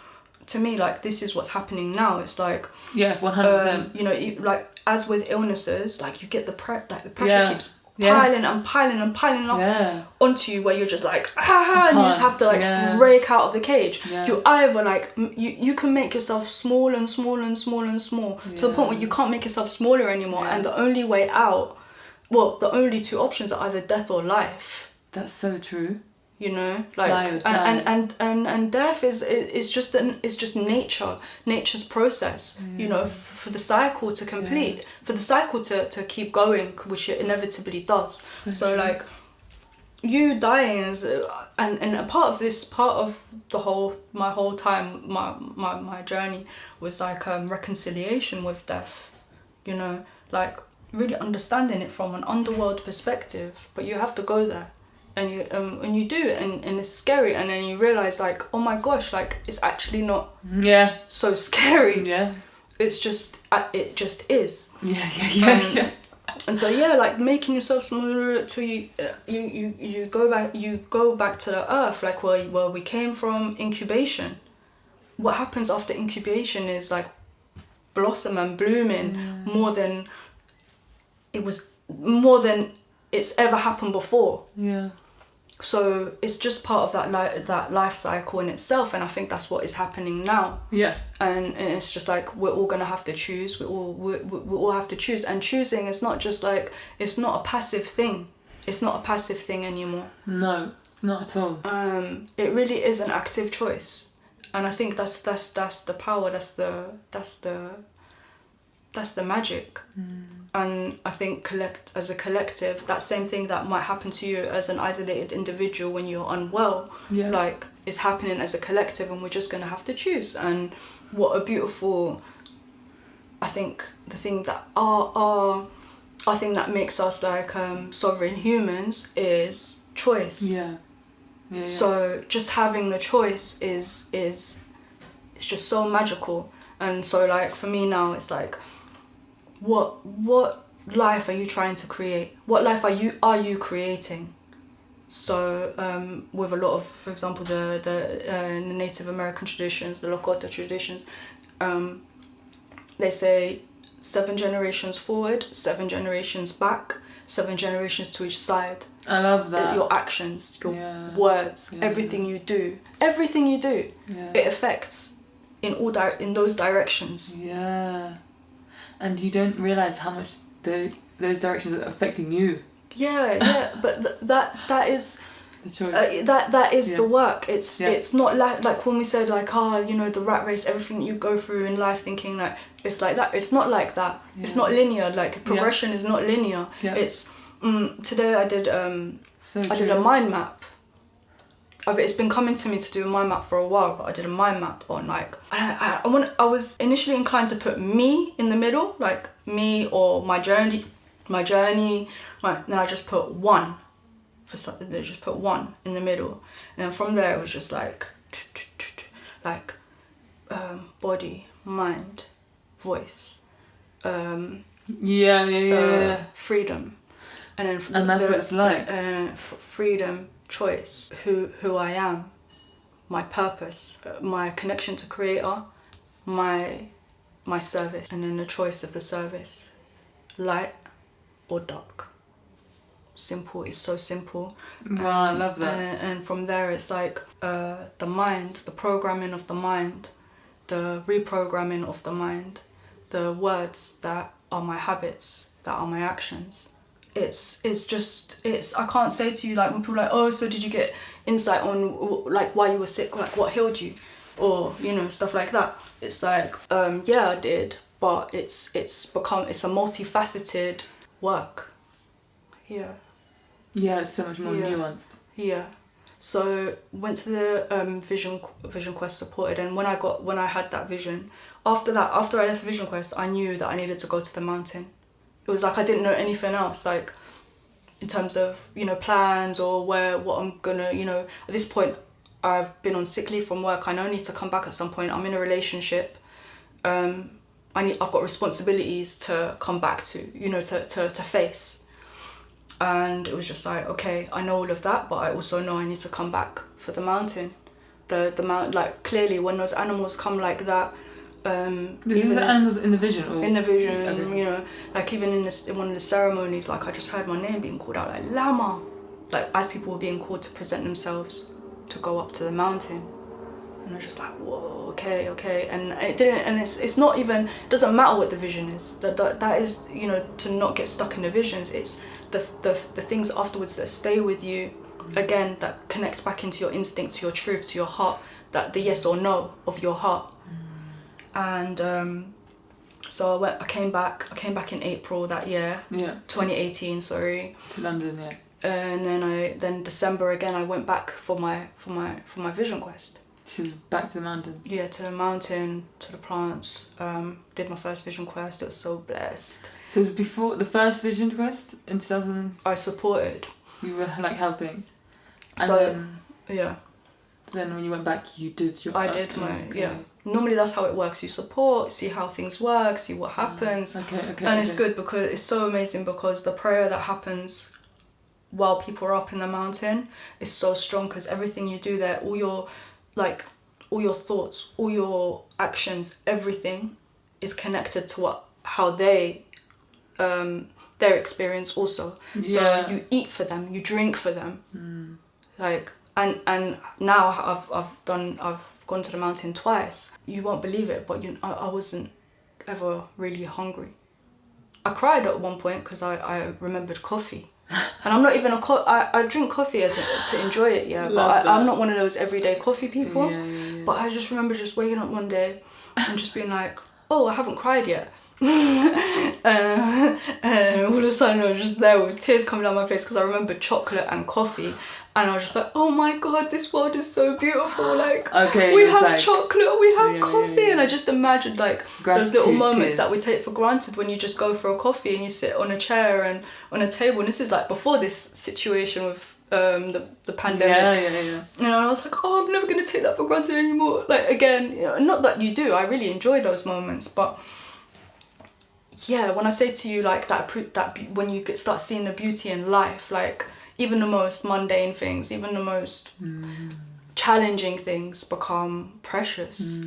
[SPEAKER 2] to me, like, this is what's happening now. It's like,
[SPEAKER 1] 100%.
[SPEAKER 2] You know, like, as with illnesses, like, you get the pressure keeps piling and piling up onto you, where you're just like, and you just have to like break out of the cage. You either like, you can make yourself small and small and small and small to the point where you can't make yourself smaller anymore, and the only way out, well, the only two options are either death or life.
[SPEAKER 1] That's so true.
[SPEAKER 2] you know,
[SPEAKER 1] Fly,
[SPEAKER 2] and death is just nature's process, you know, for the cycle to complete, for the cycle to keep going, which it inevitably does. So like, you dying is and a part of my whole time, my journey was like reconciliation with death, you know, like really understanding it from an underworld perspective. But you have to go there, and you do, and it's scary, and then you realize like, oh my gosh, like it's actually not so scary. It's just it just is. And so like making yourself smaller till you go back to the earth, like where we came from. Incubation. What happens after incubation is like blossom and blooming more than it's ever happened before. So it's just part of that life cycle in itself, and I think that's what is happening now. And it's just like we're all gonna have to choose. We all have to choose, and choosing is not just like, it's not a passive thing. It's not a passive thing anymore.
[SPEAKER 1] No, it's not at all.
[SPEAKER 2] It really is an active choice, and I think that's the power. That's the magic. And I think as a collective, that same thing that might happen to you as an isolated individual when you're unwell, like is happening as a collective, and we're just gonna have to choose. And what a beautiful, I think the thing that our thing that makes us like sovereign humans is choice. So just having the choice is it's just so magical. And so like for me now, it's like, what life are you trying to create? What life are you creating? So with a lot of, for example, the Native American traditions, the Lakota traditions, they say 7 generations forward, 7 generations back, 7 generations to each side.
[SPEAKER 1] I love that.
[SPEAKER 2] Your actions, your words, everything you do, it affects in those directions.
[SPEAKER 1] And you don't realise how much those directions are affecting you.
[SPEAKER 2] But that is
[SPEAKER 1] the choice.
[SPEAKER 2] That is the work. It's not like when we said like, you know, the rat race, everything you go through in life, thinking like it's like that. It's not like that. It's not linear. Like progression is not linear. It's today I did a mind map. It's been coming to me to do a mind map for a while, but I did a mind map on like I was initially inclined to put me in the middle, like me or my journey. Then I just put one for something. They just put one in the middle, and then from there it was just like body, mind, voice, freedom, and then
[SPEAKER 1] that's what it's like.
[SPEAKER 2] Freedom. Choice, who I am, my purpose, my connection to Creator, my service, and then the choice of the service, light or dark. Simple. It's so simple.
[SPEAKER 1] Wow, I love that.
[SPEAKER 2] And from there it's like the mind, the programming of the mind, the reprogramming of the mind, the words that are my habits, that are my actions. It's I can't say to you like when people are like, oh, so did you get insight on like why you were sick, like what healed you, or you know, stuff like that. It's like I did, but it's a multifaceted work. It's
[SPEAKER 1] so much more nuanced.
[SPEAKER 2] So went to the Vision Quest supported, and when I had that vision, after I left the Vision Quest, I knew that I needed to go to the mountain. It was like I didn't know anything else, like in terms of, you know, plans or what I'm gonna, you know, at this point I've been on sick leave from work. I know I need to come back at some point. I'm in a relationship. I've got responsibilities to come back to, you know, to face. And it was just like, okay, I know all of that, but I also know I need to come back for the mountain. The mountain, like clearly when those animals come like that,
[SPEAKER 1] This is the animals in the vision? Or?
[SPEAKER 2] In the vision,
[SPEAKER 1] okay.
[SPEAKER 2] You know, like even in one of the ceremonies, like I just heard my name being called out, like Lama, like as people were being called to present themselves to go up to the mountain. And I was just like, whoa, okay, and it didn't, and it's not even, it doesn't matter what the vision is. That is, you know, to not get stuck in the visions. It's the things afterwards that stay with you again, that connects back into your instinct, to your truth, to your heart, that the yes or no of your heart. And so I came back in April that year, 2018, sorry,
[SPEAKER 1] to London,
[SPEAKER 2] and then December again I went back for my vision quest.
[SPEAKER 1] Back to the mountain.
[SPEAKER 2] Yeah, to the mountain, to the plants. Did my first vision quest. It was so blessed.
[SPEAKER 1] So before the first vision quest in 2000,
[SPEAKER 2] I supported.
[SPEAKER 1] You were like helping. And
[SPEAKER 2] so
[SPEAKER 1] then,
[SPEAKER 2] yeah.
[SPEAKER 1] Then when you went back, you did your.
[SPEAKER 2] I did my Normally that's how it works. You support, see how things work, see what happens. And it's good because it's so amazing, because the prayer that happens while people are up in the mountain is so strong, because everything you do there, all your thoughts, all your actions, everything is connected to how they their experience also. So you eat for them, you drink for them. Like and now I've gone to the mountain twice. You won't believe it, but I wasn't ever really hungry. I cried at one point because I remembered coffee. And I'm not even I drink coffee to enjoy it, but I'm not one of those everyday coffee people. But I just remember just waking up one day and just being like, oh, I haven't cried yet. And all of a sudden I was just there with tears coming down my face, because I remembered chocolate and coffee. And I was just like, oh my God, this world is so beautiful. Like, we have chocolate, we have coffee. And I just imagined like those little moments that we take for granted when you just go for a coffee and you sit on a chair and on a table. And this is like before this situation with the pandemic. And I was like, oh, I'm never going to take that for granted anymore. Like, again, not that you do. I really enjoy those moments. But yeah, when I say to you like that when you start seeing the beauty in life, like, even the most mundane things, even the most challenging things become precious.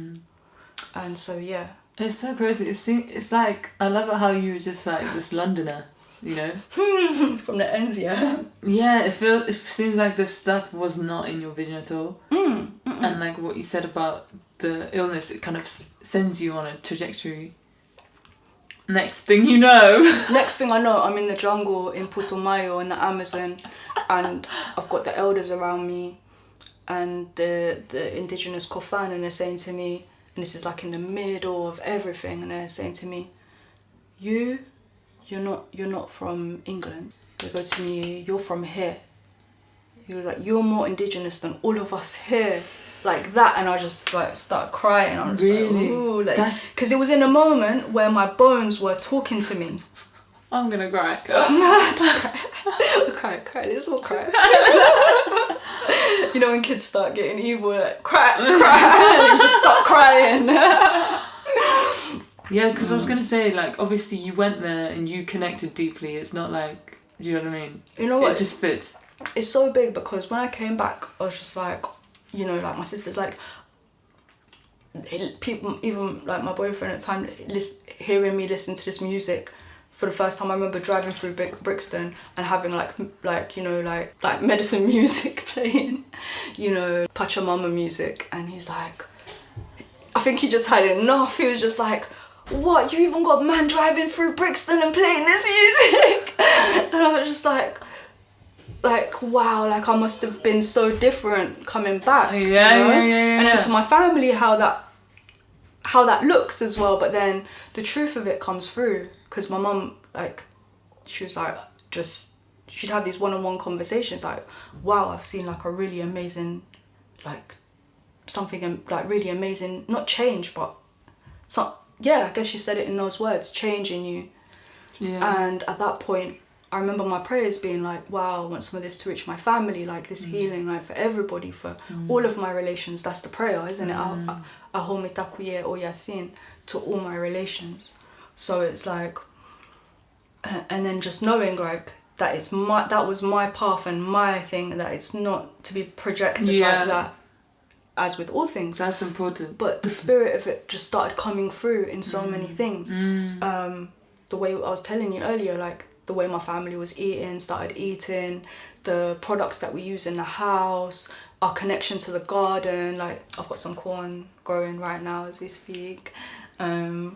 [SPEAKER 2] And so, yeah.
[SPEAKER 1] It's so crazy. It's like, I love it how you were just like this Londoner, you know?
[SPEAKER 2] From the ends, yeah.
[SPEAKER 1] Yeah, it seems like this stuff was not in your vision at all. And like what you said about the illness, it kind of sends you on a trajectory. Next thing I know,
[SPEAKER 2] I'm in the jungle in Putumayo in the Amazon, and I've got the elders around me and the indigenous Kofan, and they're saying to me, and this is like in the middle of everything, and they're saying to me, you're not from England. They go to me, you're from here. He was like, you're more indigenous than all of us here. Like that, and I just like start crying. I was like, ooh, like, because it was in a moment where my bones were talking to me.
[SPEAKER 1] I'm gonna cry.
[SPEAKER 2] cry. Let's all cry. You know when kids start getting evil, like cry, and just start crying.
[SPEAKER 1] Yeah, because I was gonna say, like, obviously you went there and you connected deeply. It's not like, do you know what I mean?
[SPEAKER 2] You know what?
[SPEAKER 1] It just fits.
[SPEAKER 2] It's so big, because when I came back, I was just like, you know, like my sister's like, people, even like my boyfriend at the time, hearing me listen to this music for the first time. I remember driving through Brixton and having like medicine music playing, you know, Pachamama music, and he's like, I think he just had enough. He was just like, what, you even got man driving through Brixton and playing this music? And I was just like, wow, like I must have been so different coming back.
[SPEAKER 1] Yeah.
[SPEAKER 2] And then to my family, how that looks as well. But then the truth of it comes through, because my mum, like, she was like, she'd have these one-on-one conversations like, wow, I've seen like a really amazing, like something like really amazing, not change, but I guess she said it in those words, change in you. Yeah. And at that point, I remember my prayers being like, wow, I want some of this to reach my family, like this healing, like for everybody, for all of my relations. That's the prayer, isn't it? Ahomitakuye o yasin, to all my relations. So it's like, and then just knowing like that that was my path and my thing, that it's not to be projected like that, as with all things.
[SPEAKER 1] That's important.
[SPEAKER 2] But the spirit of it just started coming through in so many things. The way I was telling you earlier, like, the way my family was started eating, the products that we use in the house, our connection to the garden. Like, I've got some corn growing right now as we speak. All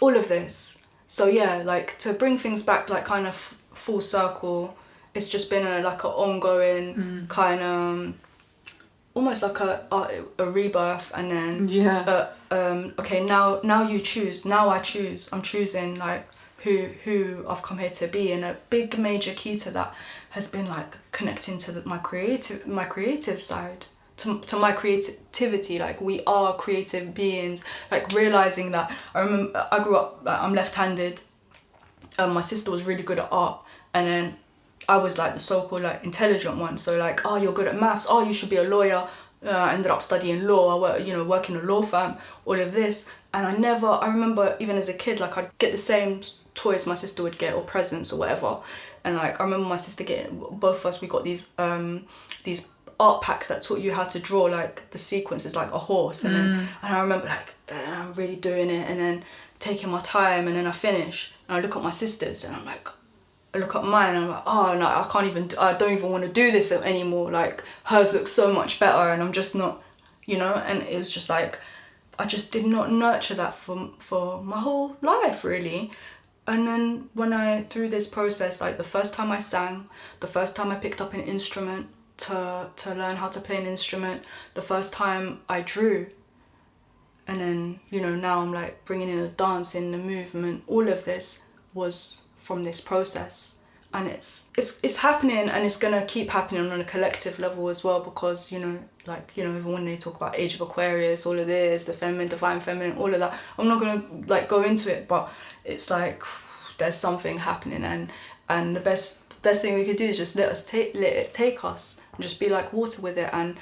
[SPEAKER 2] of this. So yeah, like, to bring things back, like, kind of full circle, it's just been like an ongoing kind of almost like a rebirth, and then okay, now you choose. Now I choose. I'm choosing like who I've come here to be, and a big major key to that has been like connecting to my creative side, to my creativity. Like, we are creative beings. Like, realizing that. I remember I grew up, like, I'm left-handed. My sister was really good at art, and then I was like the so-called like intelligent one. So like, oh, you're good at maths. Oh, you should be a lawyer. I ended up studying law. I work in a law firm. All of this, and I remember even as a kid, like, I'd get the same toys my sister would get, or presents or whatever. And like, I remember my sister getting, both of us, we got these art packs that taught you how to draw like the sequences, like a horse. And then, and I remember like, I'm really doing it, and then taking my time, and then I finish, and I look at my sisters, and I'm like, I look at mine, and I'm like, oh no, I don't even want to do this anymore. Like, hers looks so much better, and I'm just not, and it was just like, I just did not nurture that for my whole life, really. And then through this process, like the first time I sang, the first time I picked up an instrument to learn how to play an instrument, the first time I drew, and then, now I'm like bringing in the dance, in the movement, all of this was from this process. And it's happening, and it's gonna keep happening on a collective level as well, because even when they talk about Age of Aquarius, all of this, the feminine, divine feminine, all of that, I'm not gonna like go into it, but it's like there's something happening, and the best thing we could do is just let it take us, and just be like water with it, and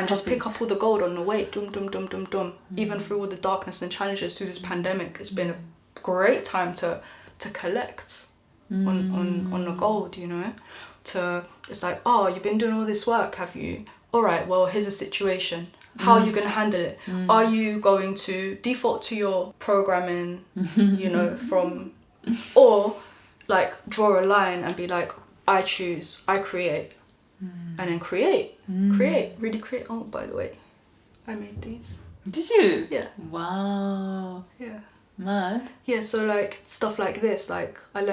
[SPEAKER 2] just pick up all the gold on the way, dum dum dum dum dum. Even through all the darkness and challenges through this pandemic, it's been a great time to collect on the gold, it's like, oh, you've been doing all this work, have you? All right, well, here's a situation. How are you going to handle it? Are you going to default to your programming, from, or like draw a line and be like, I choose, I create, and then create, really create. Oh, by the way, I made these.
[SPEAKER 1] Did you?
[SPEAKER 2] Yeah.
[SPEAKER 1] Wow.
[SPEAKER 2] Yeah.
[SPEAKER 1] Mad.
[SPEAKER 2] Yeah, so like stuff like this, like I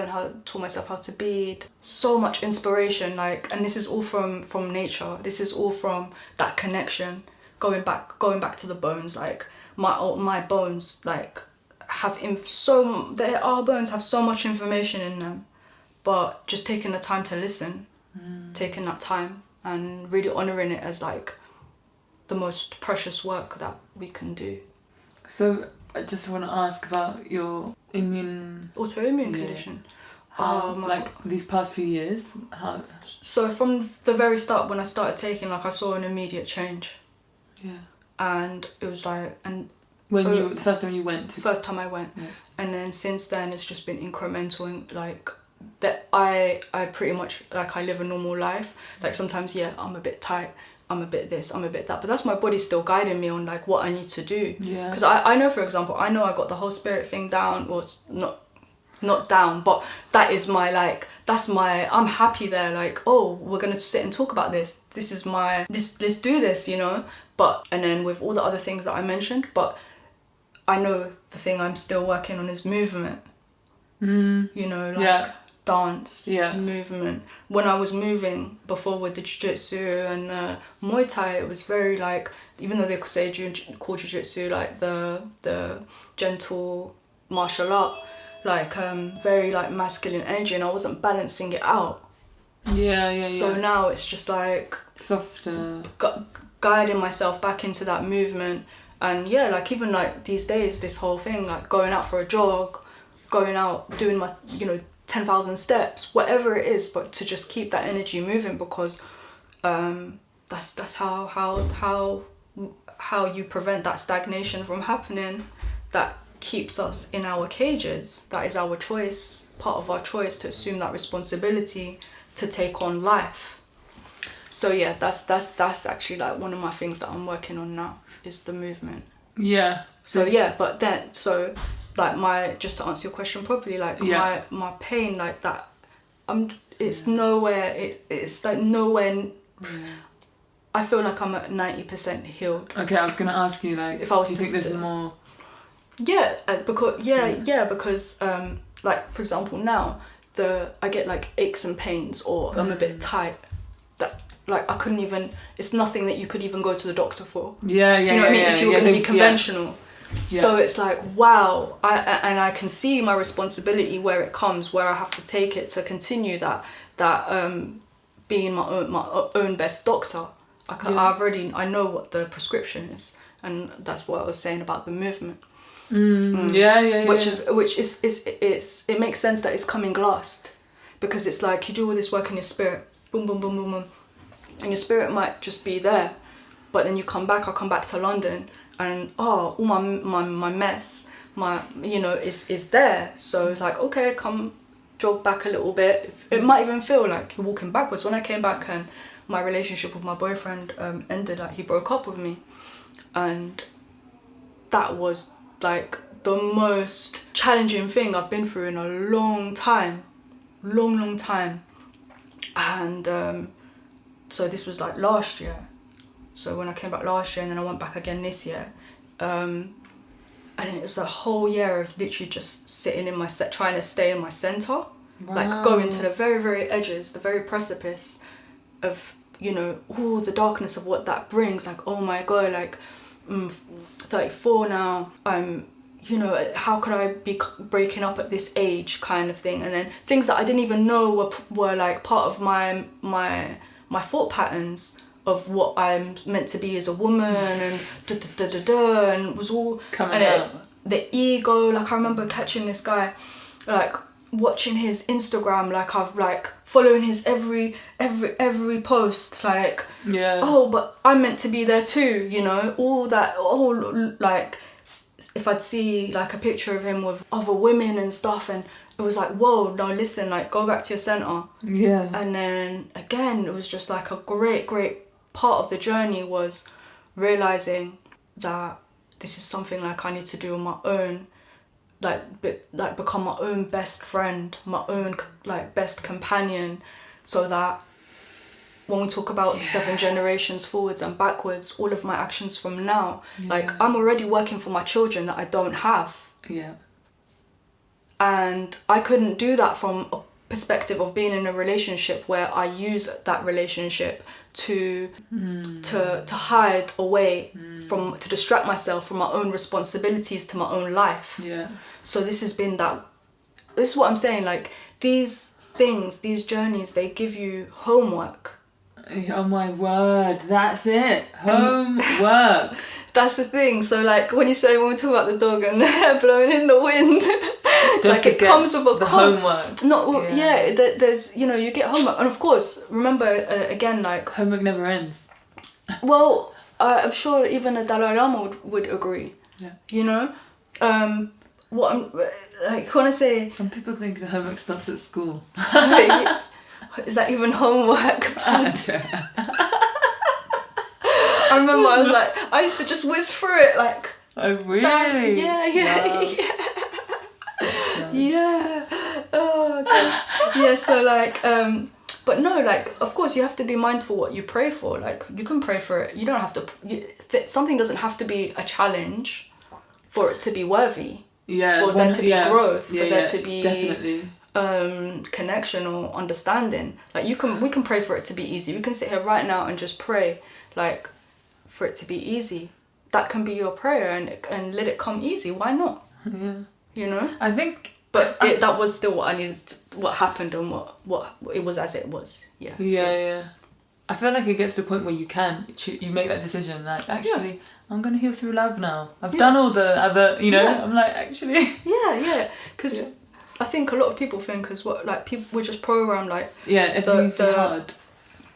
[SPEAKER 2] taught myself how to bead. So much inspiration, like, and this is all from nature. This is all from that connection, going back to the bones. Like my bones, like our bones have so much information in them, but just taking the time to listen, taking that time and really honoring it as like the most precious work that we can do.
[SPEAKER 1] So I just want to ask about your
[SPEAKER 2] autoimmune condition.
[SPEAKER 1] Like these past few years, how?
[SPEAKER 2] So from the very start, when I started taking, like, I saw an immediate change.
[SPEAKER 1] Yeah.
[SPEAKER 2] And it was like, and
[SPEAKER 1] the first time you went to?
[SPEAKER 2] First time I went, yeah. And then since then it's just been incremental, and like that I pretty much, like, I live a normal life. Like sometimes, yeah, I'm a bit tight, I'm a bit this, I'm a bit that, but that's my body still guiding me on like what I need to do.
[SPEAKER 1] Yeah.
[SPEAKER 2] Because I know, for example, I know I got the whole spirit thing down, or it's not down, but that is my, like, that's my, I'm happy there, like, oh, we're gonna sit and talk about this. This is my, let's do this, But, and then with all the other things that I mentioned, but I know the thing I'm still working on is movement. Like dance, movement. When I was moving before with the jiu-jitsu and the Muay Thai, it was very like, even though they call jiu-jitsu like the gentle martial art, like very like masculine energy, and I wasn't balancing it out. So now it's just like
[SPEAKER 1] softer,
[SPEAKER 2] guiding myself back into that movement. And yeah, like even like these days, this whole thing, like going out for a jog, going out doing my 10,000 steps, whatever it is, but to just keep that energy moving, because that's how you prevent that stagnation from happening that keeps us in our cages. That is our choice, part of our choice, to assume that responsibility to take on life. So yeah, that's actually like one of my things that I'm working on now, is the movement.
[SPEAKER 1] Yeah.
[SPEAKER 2] So yeah, but then, so like just to answer your question properly, like my pain, like that, it's nowhere, it's like nowhere. I feel like I'm at 90% healed.
[SPEAKER 1] Okay, I was gonna ask you, like, if I was, do you think there's more?
[SPEAKER 2] Yeah, because because like, for example, now I get like aches and pains, or I'm a bit tight, that like I couldn't even, it's nothing that you could even go to the doctor for. Do you know what I mean? If you were going to be conventional. Yeah. So it's like, wow, I can see my responsibility where it comes, where I have to take it to continue that being my own best doctor. I know what the prescription is, and that's what I was saying about the movement. Which is it makes sense that it's coming last, because it's like you do all this work in your spirit, boom, boom, boom, boom, boom, and your spirit might just be there, but then I come back to London, and all my mess, is there. So it's like, okay, come jog back a little bit. It might even feel like you're walking backwards. When I came back and my relationship with my boyfriend ended, like he broke up with me, and that was like the most challenging thing I've been through in a long time. And so this was like last year. So when I came back last year, and then I went back again this year, and it was a whole year of literally just sitting in my trying to stay in my center. Wow. Like going to the very, very edges, the very precipice of, all the darkness of what that brings. Like, oh my God, like 34 now, how could I be breaking up at this age, kind of thing. And then things that I didn't even know were like part of my thought patterns of what I'm meant to be as a woman, and and it was all coming out. The ego, like I remember catching this guy, like watching his Instagram, like I've like following his every post, like oh, but I'm meant to be there too, all that, like if I'd see like a picture of him with other women and stuff, and it was like, whoa, no, listen, like go back to your center. And then again, it was just like a great part of the journey was realizing that this is something like I need to do on my own, like become my own best friend, my own like best companion, so that when we talk about the 7 generations forwards and backwards, all of my actions from now, like I'm already working for my children that I don't have. And I couldn't do that from a perspective of being in a relationship where I use that relationship to hide away from, to distract myself from my own responsibilities to my own life. So this has been this is what I'm saying, like these things, these journeys, they give you homework.
[SPEAKER 1] Oh my word, that's it, homework.
[SPEAKER 2] That's the thing. So like when we talk about the dog and the hair blowing in the wind, like it comes with a
[SPEAKER 1] homework.
[SPEAKER 2] There's you get homework, and of course remember again, like
[SPEAKER 1] homework never ends.
[SPEAKER 2] Well, I'm sure even the Dalai Lama would agree. What I'm like when I say,
[SPEAKER 1] some people think the homework stops at school.
[SPEAKER 2] Is that even homework? I remember I used to just whiz through it like.
[SPEAKER 1] Oh really?
[SPEAKER 2] Yeah. Oh God. Yeah. So like, but no, like of course you have to be mindful what you pray for. Like you can pray for it. You don't have to. Something doesn't have to be a challenge for it to be worthy. For there to be growth. For there to be
[SPEAKER 1] definitely.
[SPEAKER 2] Connection or understanding. Like we can pray for it to be easy. We can sit here right now and just pray like for it to be easy. That can be your prayer, and let it come easy. Why not? I think, but that was still what I needed what happened, and what it was as it was.
[SPEAKER 1] I feel like it gets to a point where you make that decision, like actually I'm gonna heal through love now. I've done all the other, I'm like actually
[SPEAKER 2] because I think a lot of people think as well, like people we're just programmed like
[SPEAKER 1] everything's hard.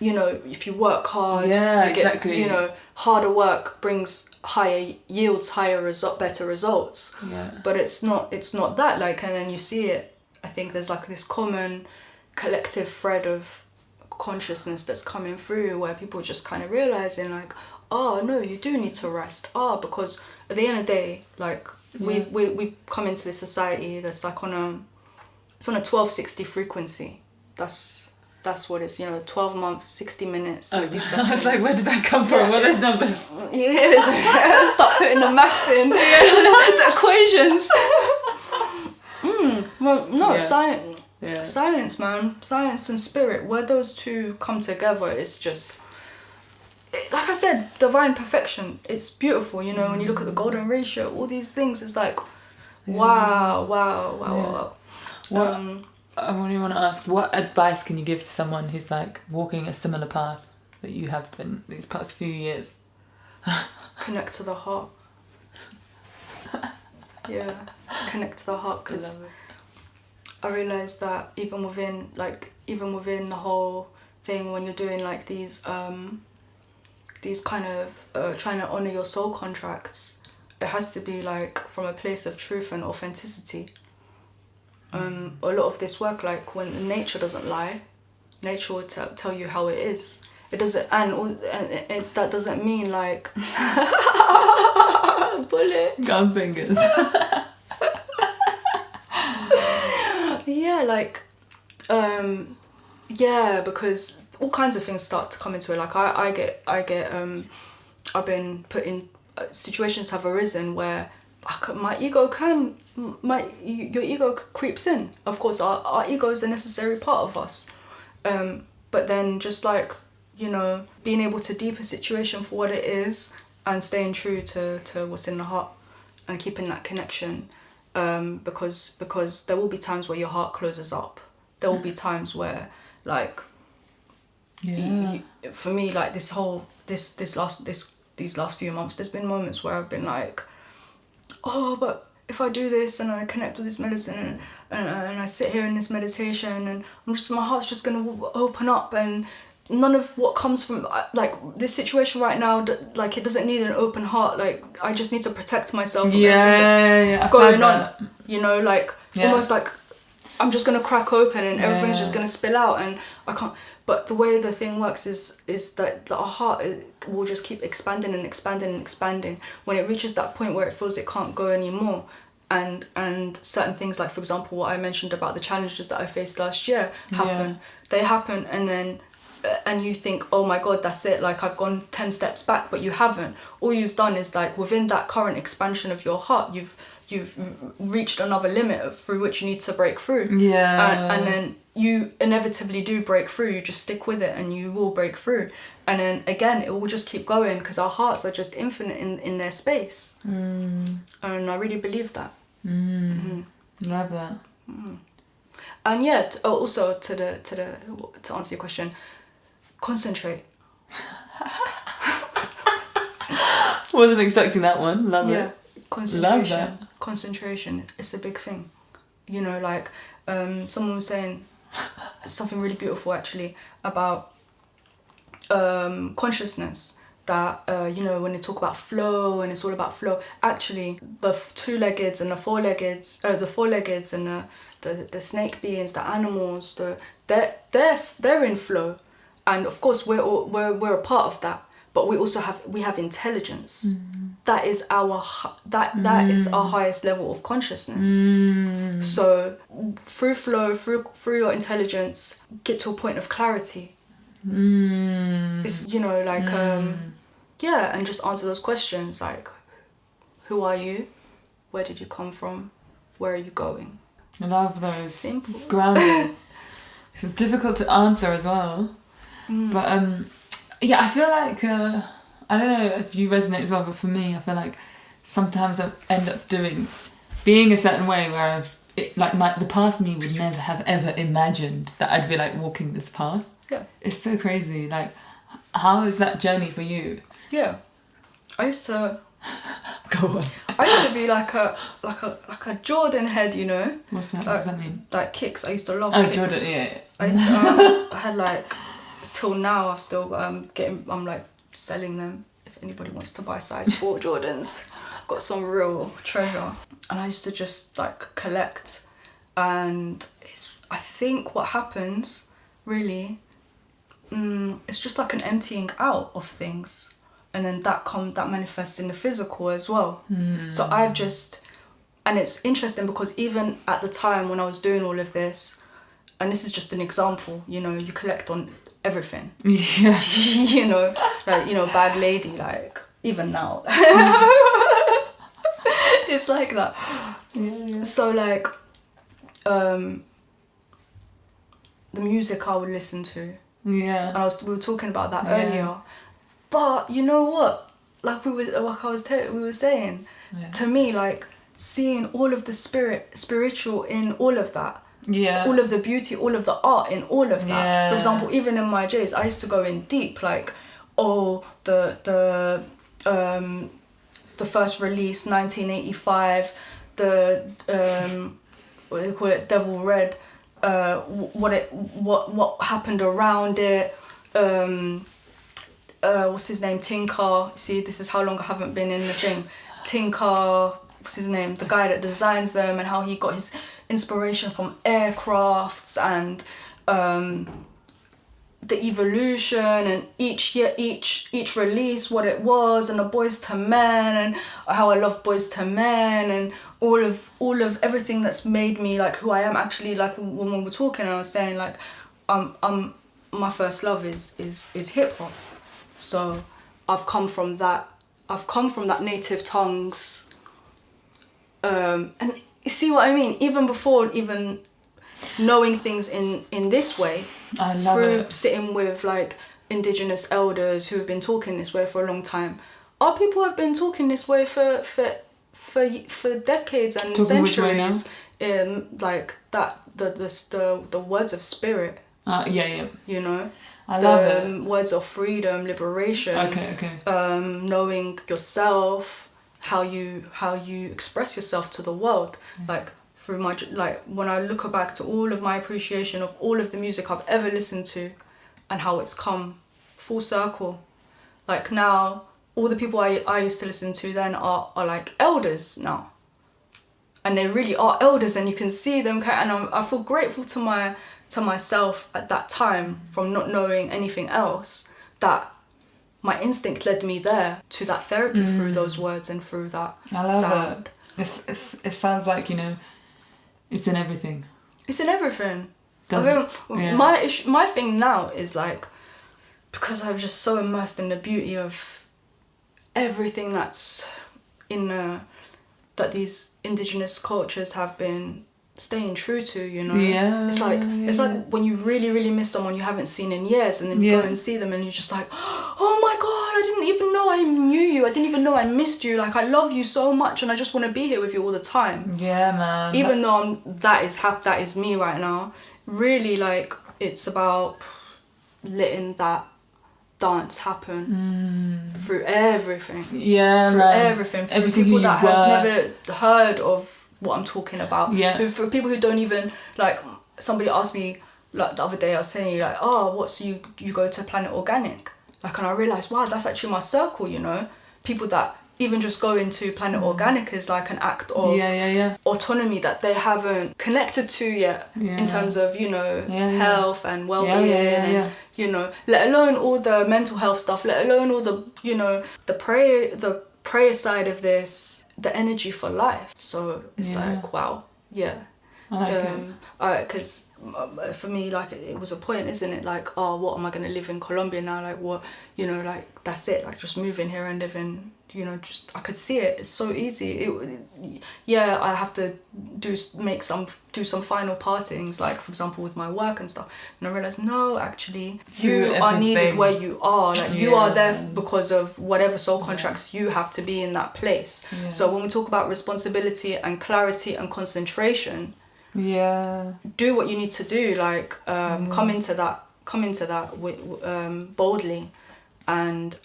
[SPEAKER 2] If you work hard, you
[SPEAKER 1] exactly.
[SPEAKER 2] get, harder work brings better results. But it's not that, like, and then you see it. I think there's like this common collective thread of consciousness that's coming through where people just kind of realizing like, oh no, you do need to rest. Because at the end of the day, like we've come into this society that's like on a 1260 frequency. That's what it's, 12 months, 60 minutes, 60 seconds.
[SPEAKER 1] I was like, where did that come from? What are those numbers?
[SPEAKER 2] Start putting the maths in, the equations. Well, no, science.
[SPEAKER 1] Yeah.
[SPEAKER 2] Science, man. Science and spirit. Where those two come together, it's just, like I said, divine perfection. It's beautiful, you know, when you look at the golden ratio, all these things, it's like, wow.
[SPEAKER 1] What I really want to ask, what advice can you give to someone who's like walking a similar path that you have been these past few years?
[SPEAKER 2] Connect to the heart. Yeah, connect to the heart, because I realised that even within the whole thing, when you're doing like these kind of trying to honour your soul contracts, it has to be like from a place of truth and authenticity. A lot of this work, like when nature doesn't lie, nature will tell you how it is. It doesn't, and that doesn't mean like bullet
[SPEAKER 1] Gun fingers.
[SPEAKER 2] Yeah, like, yeah, because all kinds of things start to come into it. Like I get, I've been put in situations have arisen where your ego creeps in. Of course, our ego is a necessary part of us. But then just like, you know, being able to deep a situation for what it is and staying true to what's in the heart and keeping that connection. Because there will be times where your heart closes up. There will be times where, like, for me, like these last few months, there's been moments where I've been like, oh, but if I do this and I connect with this medicine and I sit here in this meditation and my heart's just gonna open up, and none of what comes from like this situation right now, like it doesn't need an open heart. Like I just need to protect myself from everything that's going on. You know, like almost like I'm just gonna crack open and everything's just gonna spill out, and I can't. But the way the thing works is that our heart will just keep expanding and expanding and expanding. When it reaches that point where it feels it can't go anymore, and certain things, like for example what I mentioned about the challenges that I faced last year happen. They happen, and then and you think, oh my god, that's it, like I've gone 10 steps back, but you haven't. All you've done is like within that current expansion of your heart, you've reached another limit through which you need to break through. And then you inevitably do break through. You just stick with it and you will break through. And then again, it will just keep going because our hearts are just infinite in their space. And I really believe that.
[SPEAKER 1] Love that.
[SPEAKER 2] And yeah, also to answer your question, concentrate.
[SPEAKER 1] Wasn't expecting that one. Love it.
[SPEAKER 2] Concentration.
[SPEAKER 1] Love that.
[SPEAKER 2] Concentration. It's a big thing. You know, like someone was saying something really beautiful actually about consciousness. That you know, when they talk about flow and it's all about flow, actually the two-leggeds and the four-leggeds, and the snake beings, the animals, they're in flow, and of course we're a part of that. But we also have intelligence. That is that is our highest level of consciousness. So through flow, through your intelligence, get to a point of clarity. It's, you know, like and just answer those questions like, who are you? Where did you come from? Where are you going?
[SPEAKER 1] I love those.
[SPEAKER 2] Simple.
[SPEAKER 1] Grounding. It's difficult to answer as well. But yeah, I feel like I don't know if you resonate as well, but for me, I feel like sometimes I end up being a certain way where the past me would never have ever imagined that I'd be like walking this path.
[SPEAKER 2] Yeah.
[SPEAKER 1] It's so crazy. Like, how is that journey for you?
[SPEAKER 2] Yeah, I used to.
[SPEAKER 1] Go on.
[SPEAKER 2] I used to be like a Jordan head, you know.
[SPEAKER 1] What's that? What does that mean?
[SPEAKER 2] Like kicks. I used to love kicks.
[SPEAKER 1] Jordan, yeah.
[SPEAKER 2] I used to. I had like till now. I've still I'm like selling them. If anybody wants to buy size 4 Jordans, got some real treasure. And I used to just like collect, and I think what happens really, it's just like an emptying out of things. And then that manifests in the physical as well. So I've just, and it's interesting because even at the time when I was doing all of this, and this is just an example, you know, you collect on everything.
[SPEAKER 1] Yeah.
[SPEAKER 2] You know, like, you know, bad lady, like, even now. It's like that. Yeah. So like, the music I would listen to.
[SPEAKER 1] Yeah.
[SPEAKER 2] And we were talking about that earlier. But you know what? Like we were saying, to me, like seeing all of the spiritual in all of that.
[SPEAKER 1] Yeah.
[SPEAKER 2] All of the beauty, all of the art in all of that.
[SPEAKER 1] Yeah.
[SPEAKER 2] For example, even in my J's, I used to go in deep, like, the first release, 1985, the what do they call it, Devil Red, what happened around it, what's his name, Tinker. See, this is how long I haven't been in the thing. Tinker, what's his name, the guy that designs them, and how he got his inspiration from aircrafts, and the evolution, and each release, what it was, and the Boys to Men, and how I love Boys to Men, and all of everything that's made me like who I am. Actually, like when we were talking, I was saying like my first love is hip hop. So I've come from that native tongues, and you see what I mean, even before even knowing things in this way,
[SPEAKER 1] I love
[SPEAKER 2] through
[SPEAKER 1] it.
[SPEAKER 2] sitting with like indigenous elders who have been talking this way for a long time. Our people have been talking this way for decades and
[SPEAKER 1] Talking which way
[SPEAKER 2] centuries. Like that, the words of spirit.
[SPEAKER 1] Yeah.
[SPEAKER 2] You know,
[SPEAKER 1] I love it.
[SPEAKER 2] Words of freedom, liberation.
[SPEAKER 1] Okay.
[SPEAKER 2] Knowing yourself, how you express yourself to the world, like through my, like when I look back to all of my appreciation of all of the music I've ever listened to, and how it's come full circle. Like now, all the people I used to listen to then are like elders now, and they really are elders, and you can see them. And I feel grateful to myself at that time, from not knowing anything else, that my instinct led me there to that therapy through those words and through that
[SPEAKER 1] I love
[SPEAKER 2] sound.
[SPEAKER 1] It sounds like, you know, it's in everything.
[SPEAKER 2] It's in everything.
[SPEAKER 1] Yeah.
[SPEAKER 2] My thing now is like, because I'm just so immersed in the beauty of everything that's in that these indigenous cultures have been staying true to, you know.
[SPEAKER 1] Yeah.
[SPEAKER 2] It's like when you really, really miss someone you haven't seen in years, and then you go and see them, and you're just like, oh my god, I didn't even know I knew you. I didn't even know I missed you. Like, I love you so much, and I just want to be here with you all the time.
[SPEAKER 1] Yeah, man.
[SPEAKER 2] Even though that is me right now. Really, like, it's about letting that dance happen through everything.
[SPEAKER 1] Yeah,
[SPEAKER 2] through
[SPEAKER 1] man.
[SPEAKER 2] everything. Through
[SPEAKER 1] Everything
[SPEAKER 2] people
[SPEAKER 1] you
[SPEAKER 2] that
[SPEAKER 1] were.
[SPEAKER 2] have never heard of what I'm talking about.
[SPEAKER 1] Yeah.
[SPEAKER 2] For people who don't even, like, somebody asked me like the other day, I was saying, like, what's you go to Planet Organic, like, and I realised, wow, that's actually my circle, you know. People that even just go into Planet Organic is like an act of autonomy that they haven't connected to yet, in terms of, you know, health and well-being, and you know, let alone all the mental health stuff, let alone all the, you know, the prayer side of this, the energy for life. So it's like, wow, because for me, like, it was a point, isn't it, like, what am I going to live in Colombia now, like, what, you know, like, that's it, like, just move in here and live in, you know, just, I could see it, it's so easy. I have to do some final partings, like, for example, with my work and stuff, and I realised, no, actually, you are needed where you are, like, you are there because of whatever soul contracts you have to be in that place. So when we talk about responsibility and clarity and concentration, do what you need to do, like, come into that boldly, and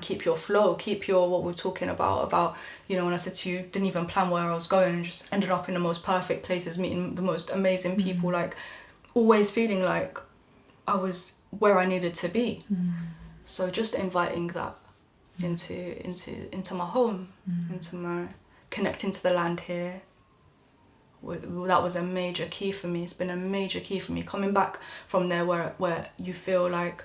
[SPEAKER 2] keep your flow, keep your, what we're talking about, you know, when I said to you, didn't even plan where I was going, and just ended up in the most perfect places, meeting the most amazing people, like, always feeling like I was where I needed to be. So just inviting that into my home, into my connecting to the land here. That was a major key for me. It's been a major key for me, coming back from there where you feel like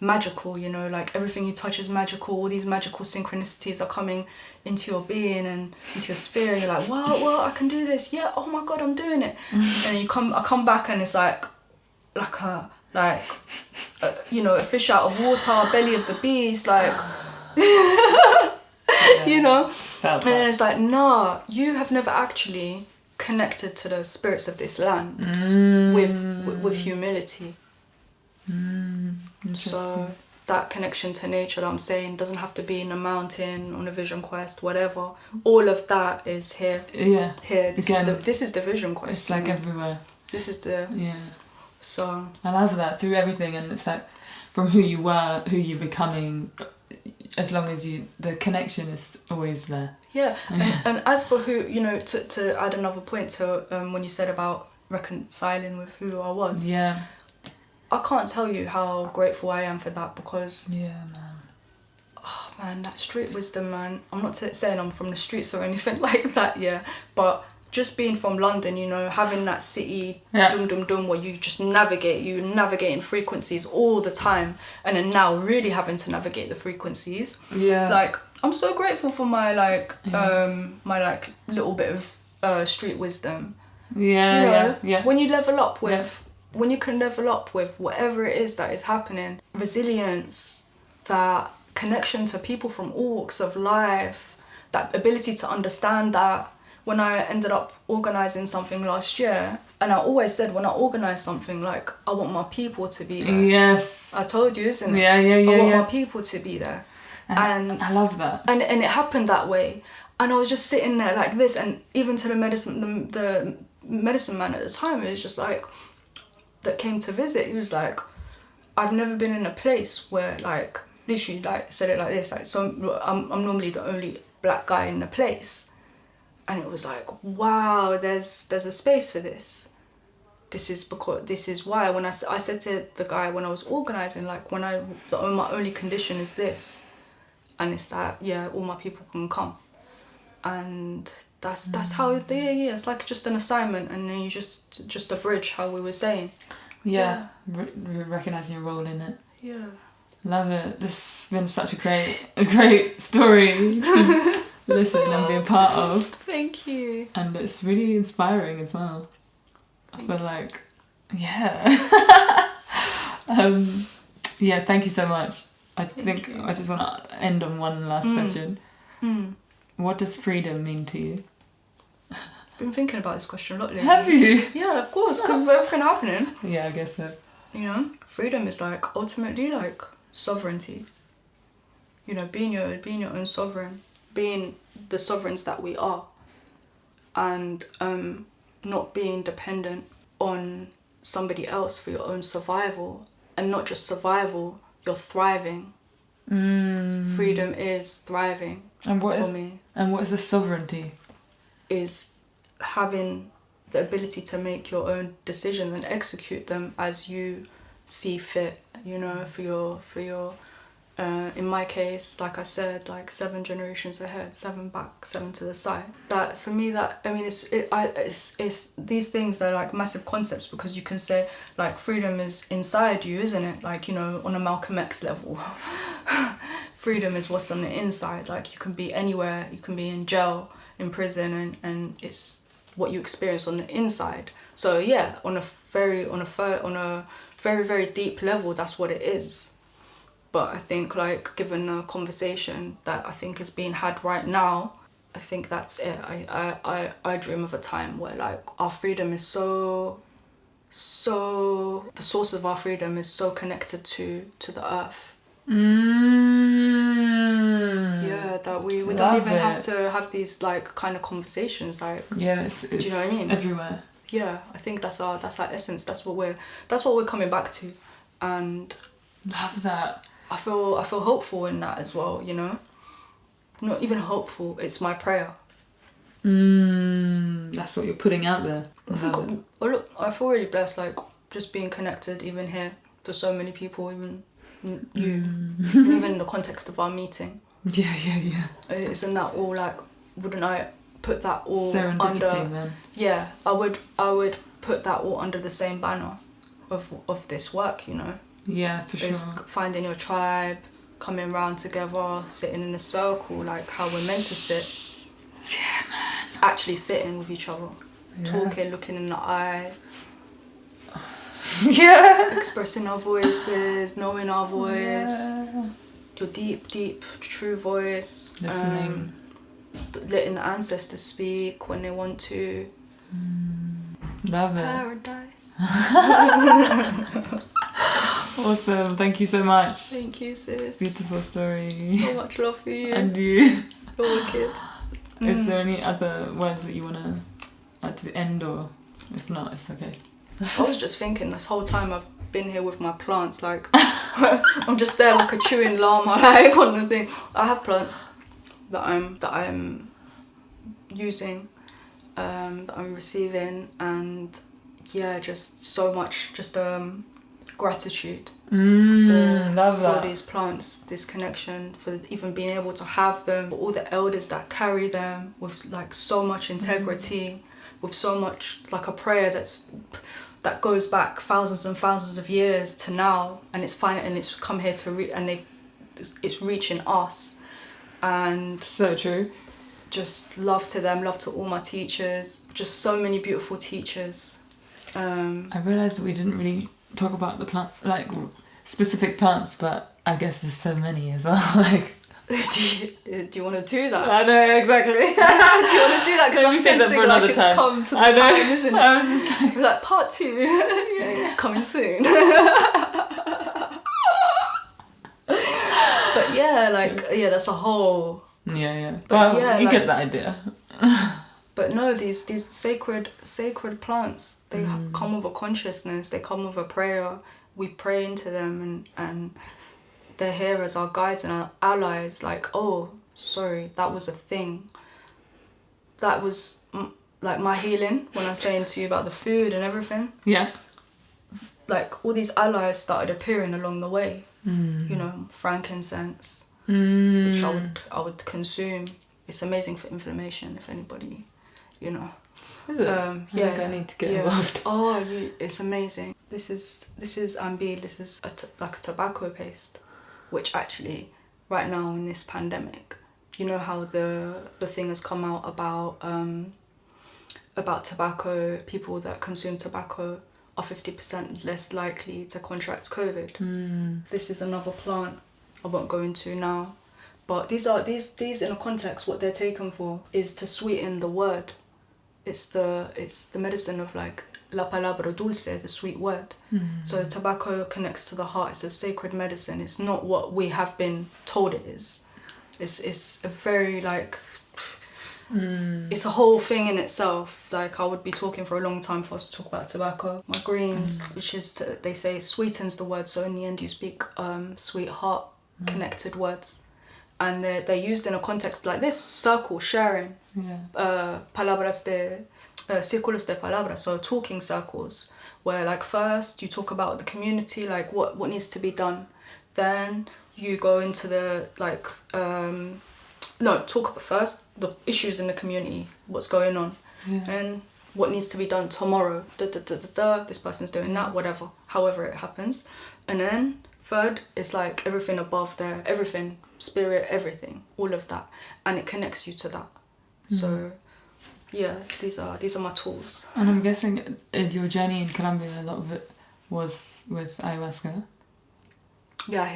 [SPEAKER 2] magical, you know, like everything you touch is magical, all these magical synchronicities are coming into your being and into your spirit, and you're like, well, I can do this, oh my god, I'm doing it. And I come back, and it's like you know, a fish out of water, belly of the beast, like you know. And then it's like, nah, you have never actually connected to the spirits of this land with humility. So that connection to nature that I'm saying doesn't have to be in a mountain, on a vision quest, whatever. All of that is here.
[SPEAKER 1] Yeah.
[SPEAKER 2] Here.
[SPEAKER 1] Again,
[SPEAKER 2] this is the vision quest.
[SPEAKER 1] It's like everywhere.
[SPEAKER 2] This is the...
[SPEAKER 1] Yeah.
[SPEAKER 2] So...
[SPEAKER 1] I love that, through everything, and it's like, from who you were, who you're becoming, as long as the connection is always there.
[SPEAKER 2] Yeah, and as for who, you know, to add another point to when you said about reconciling with who I was.
[SPEAKER 1] Yeah.
[SPEAKER 2] I can't tell you how grateful I am for that, because...
[SPEAKER 1] Yeah, man.
[SPEAKER 2] Oh, man, that street wisdom, man. I'm not saying I'm from the streets or anything like that, yeah. But just being from London, you know, having that city dum where you just you're navigating frequencies all the time. And then now really having to navigate the frequencies.
[SPEAKER 1] Yeah.
[SPEAKER 2] Like, I'm so grateful for my, like, my, like, little bit of street wisdom.
[SPEAKER 1] Yeah,
[SPEAKER 2] you know,
[SPEAKER 1] yeah.
[SPEAKER 2] When you level up with... When you can level up with whatever it is that is happening, resilience, that connection to people from all walks of life, that ability to understand that. When I ended up organising something last year, and I always said when I organise something, like, I want my people to be there.
[SPEAKER 1] Yes.
[SPEAKER 2] I told you, isn't it?
[SPEAKER 1] Yeah.
[SPEAKER 2] I want my people to be there. And
[SPEAKER 1] I love that.
[SPEAKER 2] And it happened that way. And I was just sitting there like this, and even to the medicine man at the time, it was just like... that came to visit, he was like, I've never been in a place where, like, literally, like, said it like this, like, so I'm normally the only black guy in the place, and it was like, wow, there's a space for this. This is why when I said to the guy when I was organising, like, my only condition is this, and it's that, yeah, all my people can come, and that's how it's like just an assignment, and then you just a bridge, how we were saying.
[SPEAKER 1] Yeah. Recognizing your role in it.
[SPEAKER 2] Yeah.
[SPEAKER 1] Love it. This has been such a great story to listen and be a part of.
[SPEAKER 2] Thank you.
[SPEAKER 1] And it's really inspiring as well. I feel like, yeah. Yeah, thank you so much. I think I just want to end on one last question. What does freedom mean to you?
[SPEAKER 2] Been thinking about this question a lot lately.
[SPEAKER 1] Have you?
[SPEAKER 2] Yeah, of course, because of everything happening.
[SPEAKER 1] Yeah, I guess so.
[SPEAKER 2] You know, freedom is like ultimately like sovereignty. You know, being your own sovereign, being the sovereigns that we are, and not being dependent on somebody else for your own survival, and not just survival, you're thriving. Freedom is thriving.
[SPEAKER 1] And what
[SPEAKER 2] for me.
[SPEAKER 1] And what is the sovereignty?
[SPEAKER 2] Is having the ability to make your own decisions and execute them as you see fit, you know, for your in my case, like I said, like 7 generations ahead, 7 back, 7 to the side. That for me, that I mean, it's these things are like massive concepts, because you can say like freedom is inside you, isn't it? Like, you know, on a Malcolm X level. Freedom is what's on the inside. Like, you can be anywhere, you can be in jail, in prison, and it's what you experience on the inside. So yeah, on a very very deep level, that's what it is. But I think, like, given the conversation that I think is being had right now, I think that's it. I dream of a time where, like, our freedom is so the source of our freedom is so connected to the earth. Yeah, that we don't even have to have these like kind of conversations, like,
[SPEAKER 1] yeah, it's
[SPEAKER 2] do you know what I mean?
[SPEAKER 1] Everywhere.
[SPEAKER 2] Yeah, I think that's our essence. That's what we're coming back to, and
[SPEAKER 1] love that.
[SPEAKER 2] I feel hopeful in that as well. You know, not even hopeful. It's my prayer.
[SPEAKER 1] That's what you're putting out there.
[SPEAKER 2] I feel really blessed, like, just being connected even here to so many people, even you, even in the context of our meeting.
[SPEAKER 1] Yeah.
[SPEAKER 2] Isn't that all, like, wouldn't I put that all
[SPEAKER 1] serendipity,
[SPEAKER 2] under?
[SPEAKER 1] Man.
[SPEAKER 2] Yeah, I would put that all under the same banner of this work, you know.
[SPEAKER 1] Yeah, for sure.
[SPEAKER 2] It's finding your tribe, coming round together, sitting in a circle, like how we're meant to sit.
[SPEAKER 1] Yeah, man.
[SPEAKER 2] Just actually sitting with each other, talking, looking in the eye.
[SPEAKER 1] Yeah.
[SPEAKER 2] Expressing our voices, knowing our voice. Yeah. Your deep, true voice.
[SPEAKER 1] Listening.
[SPEAKER 2] Letting the ancestors speak when they want to.
[SPEAKER 1] Love it.
[SPEAKER 2] Paradise.
[SPEAKER 1] Awesome. Thank you so much.
[SPEAKER 2] Thank you, sis.
[SPEAKER 1] Beautiful story.
[SPEAKER 2] So much love for you.
[SPEAKER 1] And you.
[SPEAKER 2] You're wicked.
[SPEAKER 1] Is there any other words that you want to add to the end, or if not, it's okay?
[SPEAKER 2] I was just thinking this whole time I've been here with my plants, like I'm just there like a chewing llama, like on the thing. I have plants that I'm using, that I'm receiving, and yeah, just so much gratitude for these plants, this connection, for even being able to have them, for all the elders that carry them with like so much integrity, with so much like a prayer that goes back thousands and thousands of years to now, and it's fine, and it's come here to it's reaching us. And
[SPEAKER 1] so true.
[SPEAKER 2] Just love to them, love to all my teachers, just so many beautiful teachers.
[SPEAKER 1] I realised that we didn't really talk about the plant, like specific plants, but I guess there's so many as well. Like,
[SPEAKER 2] do you want to do that?
[SPEAKER 1] I know, exactly.
[SPEAKER 2] Do you want to do that? Because I'm sensing like it's
[SPEAKER 1] time.
[SPEAKER 2] Come to the time, isn't it?
[SPEAKER 1] I was just like,
[SPEAKER 2] Like part 2, coming soon. But yeah, like that's a whole.
[SPEAKER 1] Yeah.
[SPEAKER 2] But
[SPEAKER 1] well,
[SPEAKER 2] yeah,
[SPEAKER 1] you
[SPEAKER 2] like,
[SPEAKER 1] get the idea.
[SPEAKER 2] But no, these sacred plants, they come with a consciousness. They come with a prayer. We pray into them, and they're here as our guides and our allies. Like, oh, sorry, that was a thing. That was like my healing when I'm saying to you about the food and everything.
[SPEAKER 1] Yeah.
[SPEAKER 2] Like all these allies started appearing along the way. You know, frankincense, which I would consume. It's amazing for inflammation. If anybody, you know.
[SPEAKER 1] Is it? I think I need to get involved.
[SPEAKER 2] Oh, it's amazing. This is ambil. This is like a tobacco paste, which actually, right now in this pandemic, you know how the thing has come out about tobacco. People that consume tobacco are 50% less likely to contract COVID. This is another plant I won't go into now, but these in a context, what they're taken for is to sweeten the word. It's the medicine of like la palabra dulce, the sweet word. So tobacco connects to the heart. It's a sacred medicine. It's not what we have been told it is. It's a very like it's a whole thing in itself. Like I would be talking for a long time for us to talk about tobacco. My greens, which is they say sweetens the word. So in the end you speak sweetheart connected words. And they're used in a context like this, circle, sharing, palabras círculos de palabras, so talking circles, where like first you talk about the community, like what needs to be done. Then you go into the like, talk about first the issues in the community, what's going on, and what needs to be done tomorrow, this person's doing that, whatever, however it happens. And then third is like everything above there, everything, spirit, everything, all of that, and it connects you to that. So, yeah, these are my tools.
[SPEAKER 1] And I'm guessing your journey in Colombia, a lot of it was with ayahuasca.
[SPEAKER 2] Yeah,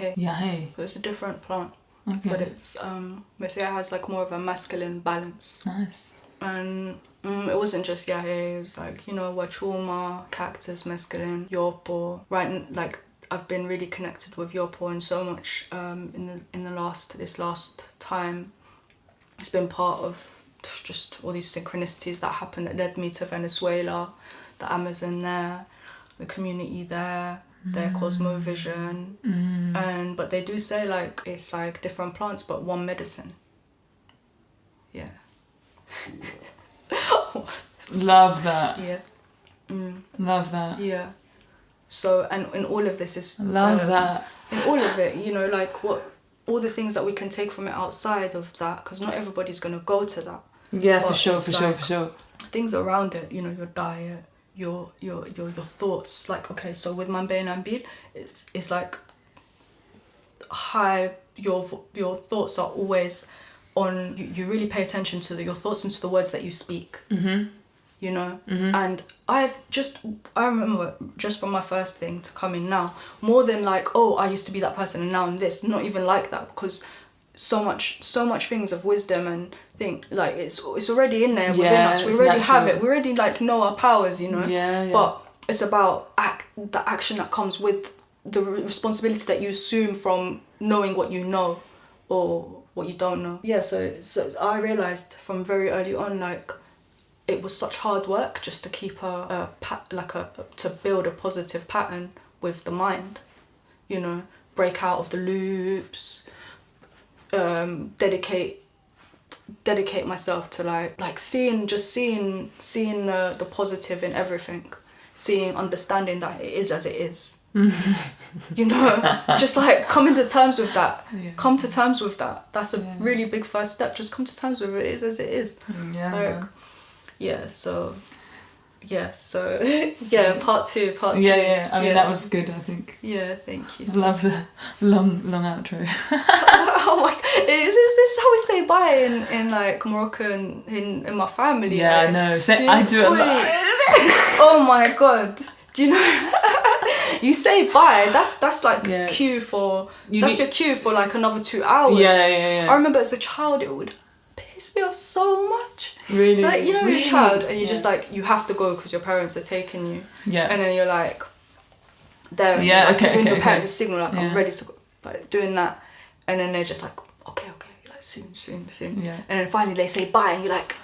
[SPEAKER 2] it's a different plant, but it's Messiah has like more of a masculine balance.
[SPEAKER 1] Nice.
[SPEAKER 2] And it wasn't just yahe. It was like wachuma, cactus, mescaline, yopo. Right, like. I've been really connected with Yopo and so much in this last time. It's been part of just all these synchronicities that happened that led me to Venezuela, the Amazon there, the community there, their cosmovision, but they do say like it's like different plants but one medicine. Yeah.
[SPEAKER 1] Love that.
[SPEAKER 2] Yeah.
[SPEAKER 1] Love that.
[SPEAKER 2] Yeah. So, and in all of this is...
[SPEAKER 1] Love that.
[SPEAKER 2] In all of it, like all the things that we can take from it outside of that, because not everybody's going to go to that.
[SPEAKER 1] Yeah, for sure.
[SPEAKER 2] Things around it, your diet, your thoughts. Like, okay, so with Mambe and Ambil, it's like your thoughts are always on... You really pay attention to your thoughts and to the words that you speak. And I remember just from my first thing to coming now, more than like, oh, I used to be that person and now I'm this, not even like that, because so much things of wisdom, and think like it's already in there within
[SPEAKER 1] Yeah,
[SPEAKER 2] us. We
[SPEAKER 1] it's
[SPEAKER 2] already
[SPEAKER 1] natural.
[SPEAKER 2] have it. We already like know our powers, you know.
[SPEAKER 1] Yeah.
[SPEAKER 2] But it's about the action that comes with the responsibility that you assume from knowing what you know or what you don't know. Yeah, so I realized from very early on, like, it was such hard work just to keep to build a positive pattern with the mind, you know, break out of the loops, dedicate myself to like seeing the positive in everything, understanding that it is as it is. You know, just like coming to terms with that.
[SPEAKER 1] Yeah.
[SPEAKER 2] Come to terms with that. That's a really big first step. Just come to terms with it is as it is.
[SPEAKER 1] Yeah.
[SPEAKER 2] Like, so part two.
[SPEAKER 1] Yeah. I mean, that was good, I think.
[SPEAKER 2] Yeah, thank you.
[SPEAKER 1] I love the long outro.
[SPEAKER 2] Oh my God. Is this how we say bye in like Moroccan in my family?
[SPEAKER 1] Yeah,
[SPEAKER 2] like,
[SPEAKER 1] I know. I do it a lot.
[SPEAKER 2] Oh my God. Do you know? You say bye. That's like cue for. That's your cue for like another 2 hours.
[SPEAKER 1] Yeah.
[SPEAKER 2] I remember as a child, it would piss me off so much.
[SPEAKER 1] Really?
[SPEAKER 2] Like, you know,
[SPEAKER 1] really?
[SPEAKER 2] you're a child and you're just like, you have to go because your parents are taking you.
[SPEAKER 1] Yeah.
[SPEAKER 2] And then you're like, there. And
[SPEAKER 1] Yeah.
[SPEAKER 2] you're, like, giving your
[SPEAKER 1] Okay.
[SPEAKER 2] parents a signal like, I'm ready to go. Like doing that, and then they're just like, okay. You're like soon.
[SPEAKER 1] Yeah.
[SPEAKER 2] And then finally they say bye, and you're like,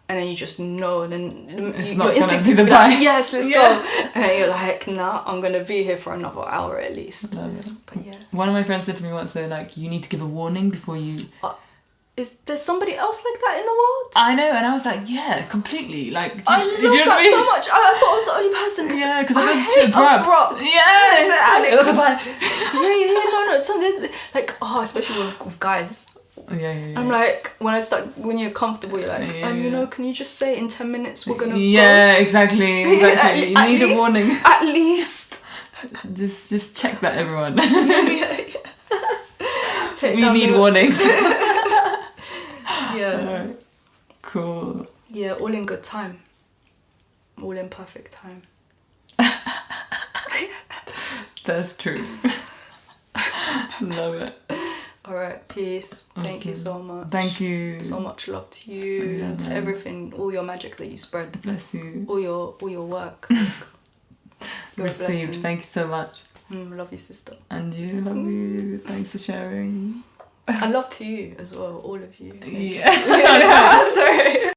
[SPEAKER 2] And then you just know, and then
[SPEAKER 1] not
[SPEAKER 2] your instinct
[SPEAKER 1] gonna
[SPEAKER 2] is
[SPEAKER 1] be
[SPEAKER 2] to be
[SPEAKER 1] the
[SPEAKER 2] like,
[SPEAKER 1] bye.
[SPEAKER 2] yes, let's go. And then you're like, nah, I'm gonna be here for another hour at least.
[SPEAKER 1] Love it.
[SPEAKER 2] But yeah.
[SPEAKER 1] One of my friends said to me once, they're like, you need to give a warning before you...
[SPEAKER 2] Is there somebody else like that in the world?
[SPEAKER 1] I know, and I was like, yeah, completely. Like,
[SPEAKER 2] I love that so much. I thought I was the only person.
[SPEAKER 1] Yeah, because I was
[SPEAKER 2] hate
[SPEAKER 1] too abrupt. Yes!
[SPEAKER 2] No, something like, especially with guys.
[SPEAKER 1] Yeah.
[SPEAKER 2] I'm like, when you're comfortable, you're like, you know, can you just say in 10 minutes we're gonna
[SPEAKER 1] Yeah,
[SPEAKER 2] go?
[SPEAKER 1] exactly. You need a warning.
[SPEAKER 2] At least.
[SPEAKER 1] Just check that, everyone.
[SPEAKER 2] Yeah.
[SPEAKER 1] We need warnings.
[SPEAKER 2] Yeah.
[SPEAKER 1] Right. Cool.
[SPEAKER 2] Yeah, all in good time. All in perfect time.
[SPEAKER 1] That's true. Love it.
[SPEAKER 2] All right, peace. Thank you so much.
[SPEAKER 1] Thank you.
[SPEAKER 2] So much love to you, to everything, all your magic that you spread.
[SPEAKER 1] Bless you.
[SPEAKER 2] All your work. You're
[SPEAKER 1] Received. Thank you so much.
[SPEAKER 2] Love you, sister.
[SPEAKER 1] And you, love you. Thanks for sharing.
[SPEAKER 2] I love to you as well, all of you.
[SPEAKER 1] Yeah.
[SPEAKER 2] Sorry.